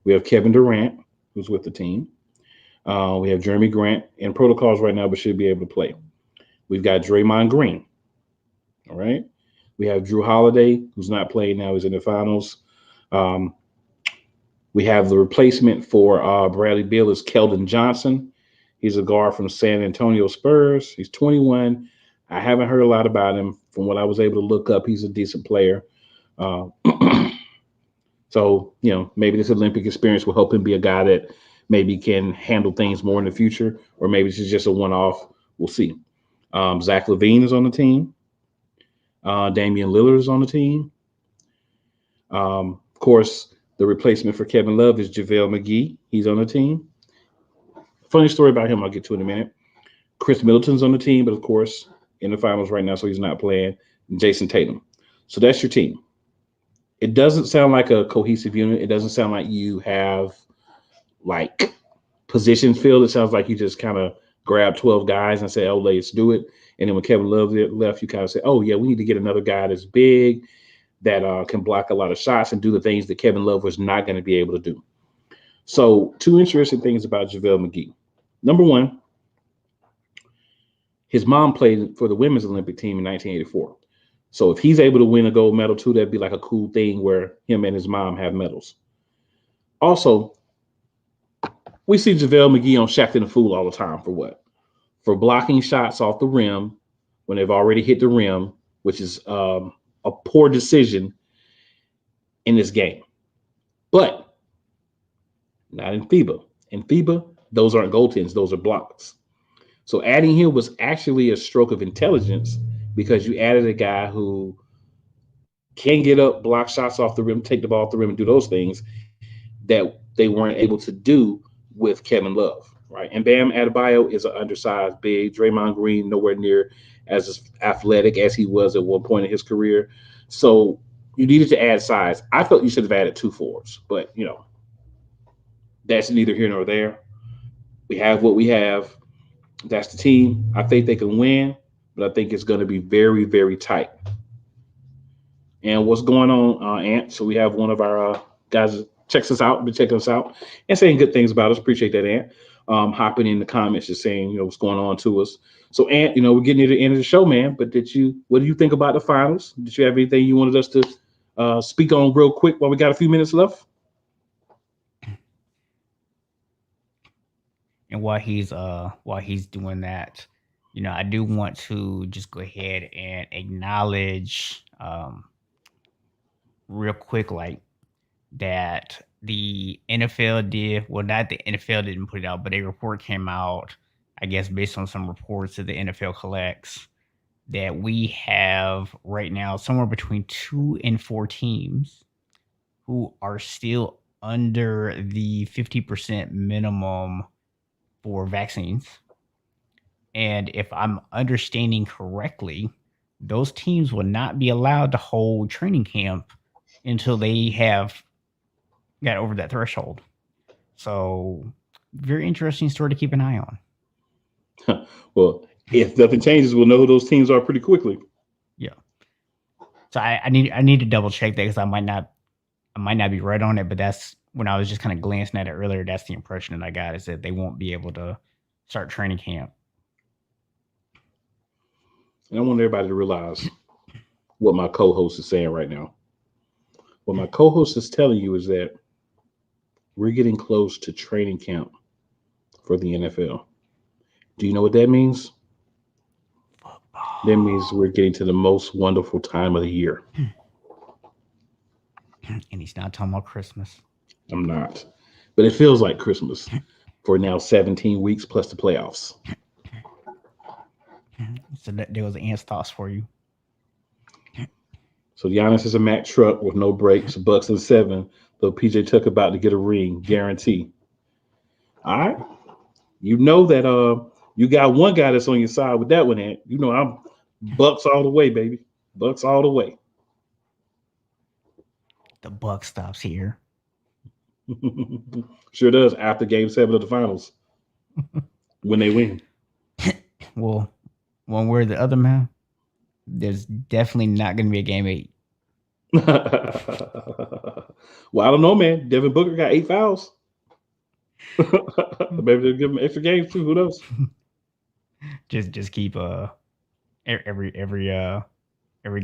We have Kevin Durant, who's with the team. We have Jeremy Grant in protocols right now, but should be able to play. We've got Draymond Green. All right. We have Drew Holiday, who's not playing now. He's in the finals. Um, we have the replacement for Bradley Beal is Keldon Johnson. He's a guard from San Antonio Spurs. He's 21. I haven't heard a lot about him. From what I was able to look up, he's a decent player. Uh, so, maybe this Olympic experience will help him be a guy that maybe can handle things more in the future, or maybe this is just a one off. We'll see. Zach Levine is on the team. Damian Lillard is on the team. Of course, The replacement for Kevin Love is JaVale McGee. He's on the team. Funny story about him, I'll get to in a minute. Chris Middleton's on the team, but of course, in the finals right now, so he's not playing. Jason Tatum. So that's your team. It doesn't sound like a cohesive unit. It doesn't sound like you have like positions filled. It sounds like you just kind of grab 12 guys and say, oh, let's do it. And then when Kevin Love left, you kind of say, oh, yeah, we need to get another guy that's big, that can block a lot of shots and do the things that Kevin Love was not going to be able to do. So, two interesting things about JaVale McGee. Number one, his mom played for the women's Olympic team in 1984. So, if he's able to win a gold medal too, that'd be like a cool thing where him and his mom have medals. Also, we see JaVale McGee on Shaqtin' a Fool all the time for what? For blocking shots off the rim when they've already hit the rim, which is a poor decision in this game. But not in FIBA. In FIBA, those aren't goaltends, those are blocks. So adding him was actually a stroke of intelligence because you added a guy who can get up, block shots off the rim, take the ball off the rim, and do those things that they weren't able to do with Kevin Love, right? And Bam Adebayo is an undersized big. Draymond Green nowhere near as athletic as he was at one point in his career. So you needed to add size. I felt you should have added two forwards, but that's neither here nor there. We have what we have. That's the team. I think they can win, but I think it's going to be very, very tight. And what's going on, Ant? So we have one of our guys that checks us out, been checking us out, and saying good things about us. Appreciate that, Ant. Hopping in the comments, just saying what's going on to us. So, Ant, we're getting near the end of the show, man. But what do you think about the finals? Did you have anything you wanted us to speak on real quick while we got a few minutes left? And while he's doing that, I do want to just go ahead and acknowledge real quick, like that the NFL did well, not the NFL didn't put it out, but a report came out, I guess based on some reports that the NFL collects, that we have right now somewhere between 2 and 4 teams who are still under the 50% minimum for vaccines. And if I'm understanding correctly, those teams will not be allowed to hold training camp until they have got over that threshold. So, very interesting story to keep an eye on. Well, if nothing changes, we'll know who those teams are pretty quickly. Yeah. So I need to double check that because I might not be right on it, but that's when I was just kind of glancing at it earlier. That's the impression that I got, is that they won't be able to start training camp. And I want everybody to realize what my co-host is saying right now. What my co-host is telling you is that we're getting close to training camp for the NFL. Do you know what that means? That means we're getting to the most wonderful time of the year. And he's not talking about Christmas. I'm not. But it feels like Christmas for now 17 weeks plus the playoffs. So there was Ant's thoughts for you. So Giannis is a Mack truck with no brakes, Bucks and 7. Though PJ Tucker about to get a ring, guarantee. All right. You know that you got one guy that's on your side with that one, Ant. I'm Bucks all the way, baby. Bucks all the way. The buck stops here. Sure does after game 7 of the finals when they win. Well, one way or the other, man, there's definitely not going to be a game 8. Well, I don't know, man. Devin Booker got 8 fouls. Maybe they'll give him extra games too. Who knows? Just keep every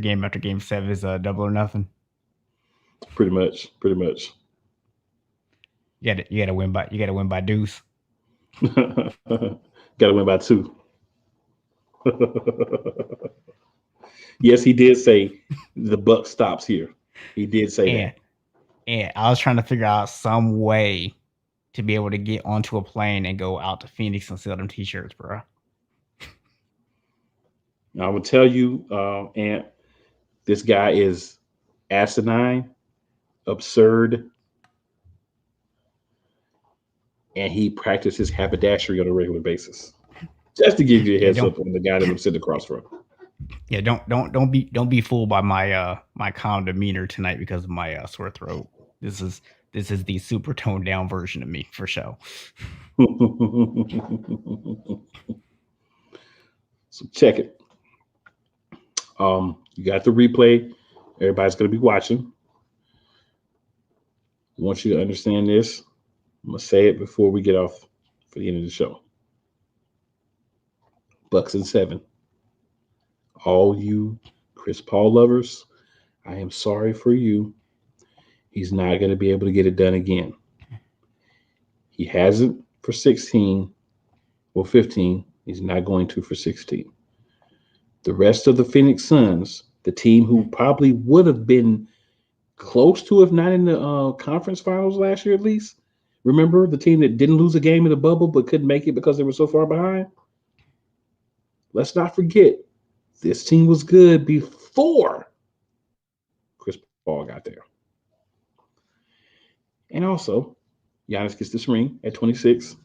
game after game 7 is double or nothing. Pretty much. Pretty much. You gotta win by deuce. Got to win by 2. Yes, he did say the buck stops here. He did say And that. and I was trying to figure out some way to be able to get onto a plane and go out to Phoenix and sell them t-shirts, bro. I will tell you, Ant, this guy is asinine, absurd, and he practiced his haberdashery on a regular basis. Just to give you a Yeah, heads don't up on the guy that I'm sitting across from. yeah, don't be fooled by my calm demeanor tonight because of my sore throat. This is this is the super toned down version of me for sure. So check it. You got the replay. Everybody's going to be watching. I want you to understand this. I'm gonna say it before we get off for the end of the show. Bucks and 7. All you Chris Paul lovers, I am sorry for you. He's not going to be able to get it done again. He hasn't for 16 or 15. He's not going to for 16. The rest of the Phoenix Suns, the team who probably would have been close to, if not in the conference finals last year at least. Remember the team that didn't lose a game in the bubble but couldn't make it because they were so far behind? Let's not forget, this team was good before Chris Paul got there. And also, Giannis gets this ring at 26.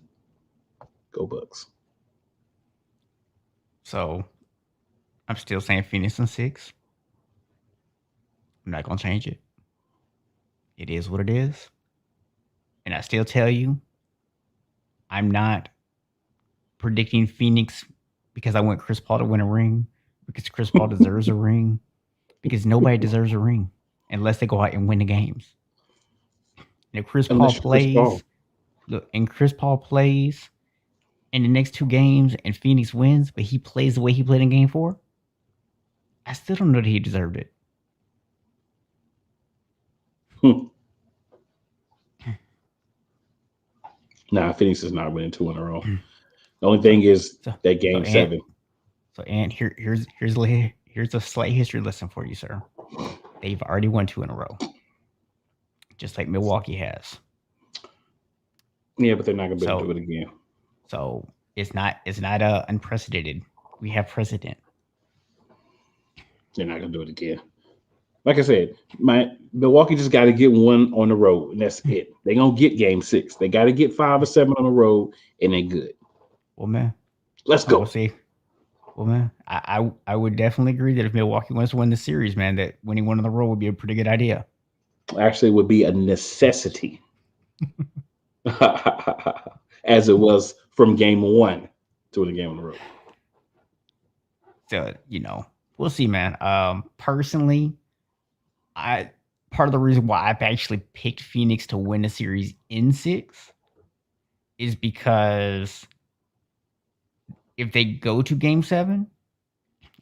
Go Bucks. So I'm still saying Phoenix in 6. I'm not gonna change it. It is what it is. And I still tell you, I'm not predicting Phoenix because I want Chris Paul to win a ring, because Chris Paul deserves a ring, because nobody deserves a ring unless they go out and win the games. And if Chris Paul Unless you're Chris Paul. plays, look, and Chris Paul plays in the next 2 games and Phoenix wins, but he plays the way he played in game 4, I still don't know that he deserved it. Hmm. Nah, Phoenix is not winning 2 in a row. The only So, thing is so, that so, game and 7. and here's a slight history lesson for you, sir. They've already won 2 in a row, just like Milwaukee has. Yeah, but they're not gonna be able to do So it again. so it's not unprecedented. We have precedent. They're not gonna do it again. Like I said, my Milwaukee just got to get one on the road, and that's it. They're gonna get game 6. They got to get 5 or 7 on the road, and they're good. Well, man, Let's I will go. say, well, man, I would definitely agree that if Milwaukee wants to win the series, man, that winning one on the road would be a pretty good idea. Actually, it would be a necessity, as it was from game 1 to the game on the road. So we'll see, man. Personally, I part of the reason why I've actually picked Phoenix to win the series in 6 is because if they go to Game 7,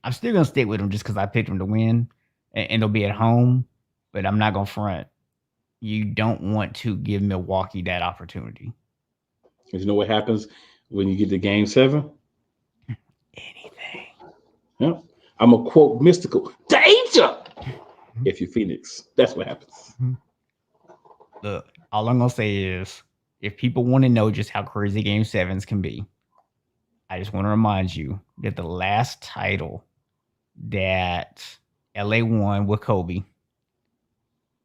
I'm still gonna stick with them just because I picked them to win, and they'll be at home. But I'm not gonna front. You don't want to give Milwaukee that opportunity. You know what happens when you get to game 7? Anything. Yep. I'm a quote mystical danger if you're Phoenix. That's what happens. Look, all I'm gonna say is, if people want to know just how crazy Game Sevens can be, I just want to remind you that the last title that LA won with Kobe,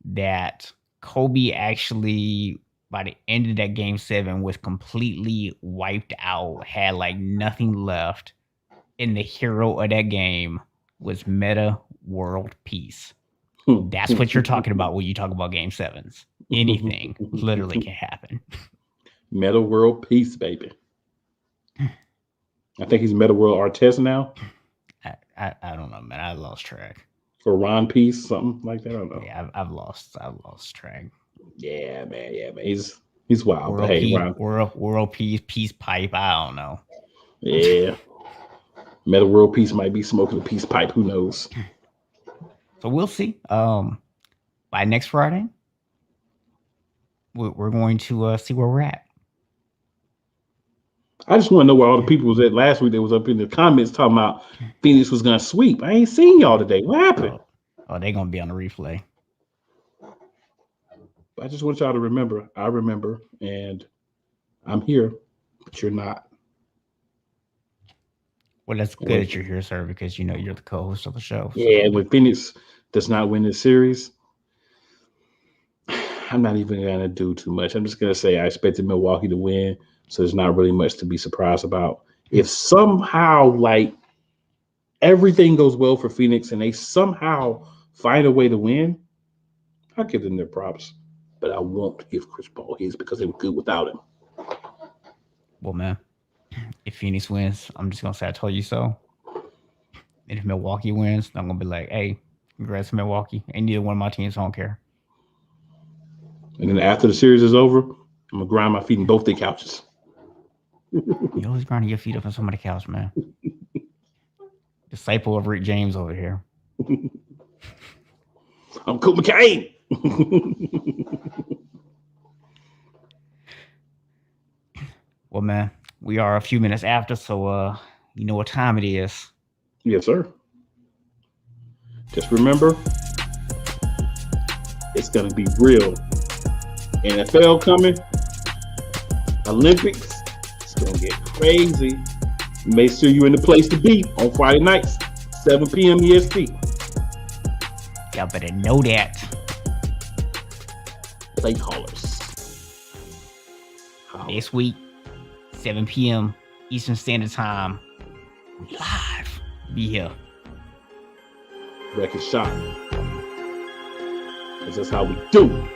that Kobe actually by the end of that Game 7 was completely wiped out, had like nothing left, and the hero of that game was Meta World Peace. That's what you're talking about when you talk about Game Sevens. Anything literally can happen. Meta World Peace, baby. I think he's Meta World Artest now, I don't know, man. I lost track. or Ron Peace, something like that. I don't know. Yeah, I've lost track. Yeah, man. He's wild, but World hey, peace, Ron. world peace pipe. I don't know. Yeah, Meta World Peace might be smoking a peace pipe. Who knows? So we'll see. By next Friday, we're going to see where we're at. I just want to know where all the people was at last week. That was up in the comments talking about Phoenix was gonna sweep. I ain't seen y'all today. What happened? Oh, oh, they're gonna be on the replay. I just want y'all to remember. I remember, and I'm here, but you're not. Well, that's And good when, that you're here, sir, because you're the co-host of the show. yeah, So when Phoenix does not win this series, I'm not even gonna do too much. I'm just gonna say I expected Milwaukee to win, so there's not really much to be surprised about. If somehow like everything goes well for Phoenix and they somehow find a way to win, I'll give them their props. But I won't give Chris Paul his because they were good without him. Well, man, if Phoenix wins, I'm just gonna say I told you so. And if Milwaukee wins, I'm gonna be like, hey, congrats, Milwaukee. Ain't neither one of my teams, I don't care. And then after the series is over, I'm gonna grind my feet in both their couches. You always grinding your feet up on somebody's couch, man. Disciple of Rick James over here. I'm Cool McCain. Well, man, we are a few minutes after, so you know what time it is. Yes, sir. Just remember, it's gonna be real. NFL coming, Olympics, it's gonna get crazy. Make sure you're in the place to be on Friday nights, 7 p.m. EST. Y'all better know that. Play callers. This week, 7 p.m. Eastern Standard Time. We live. Be here. Record shop. Because that's how we do.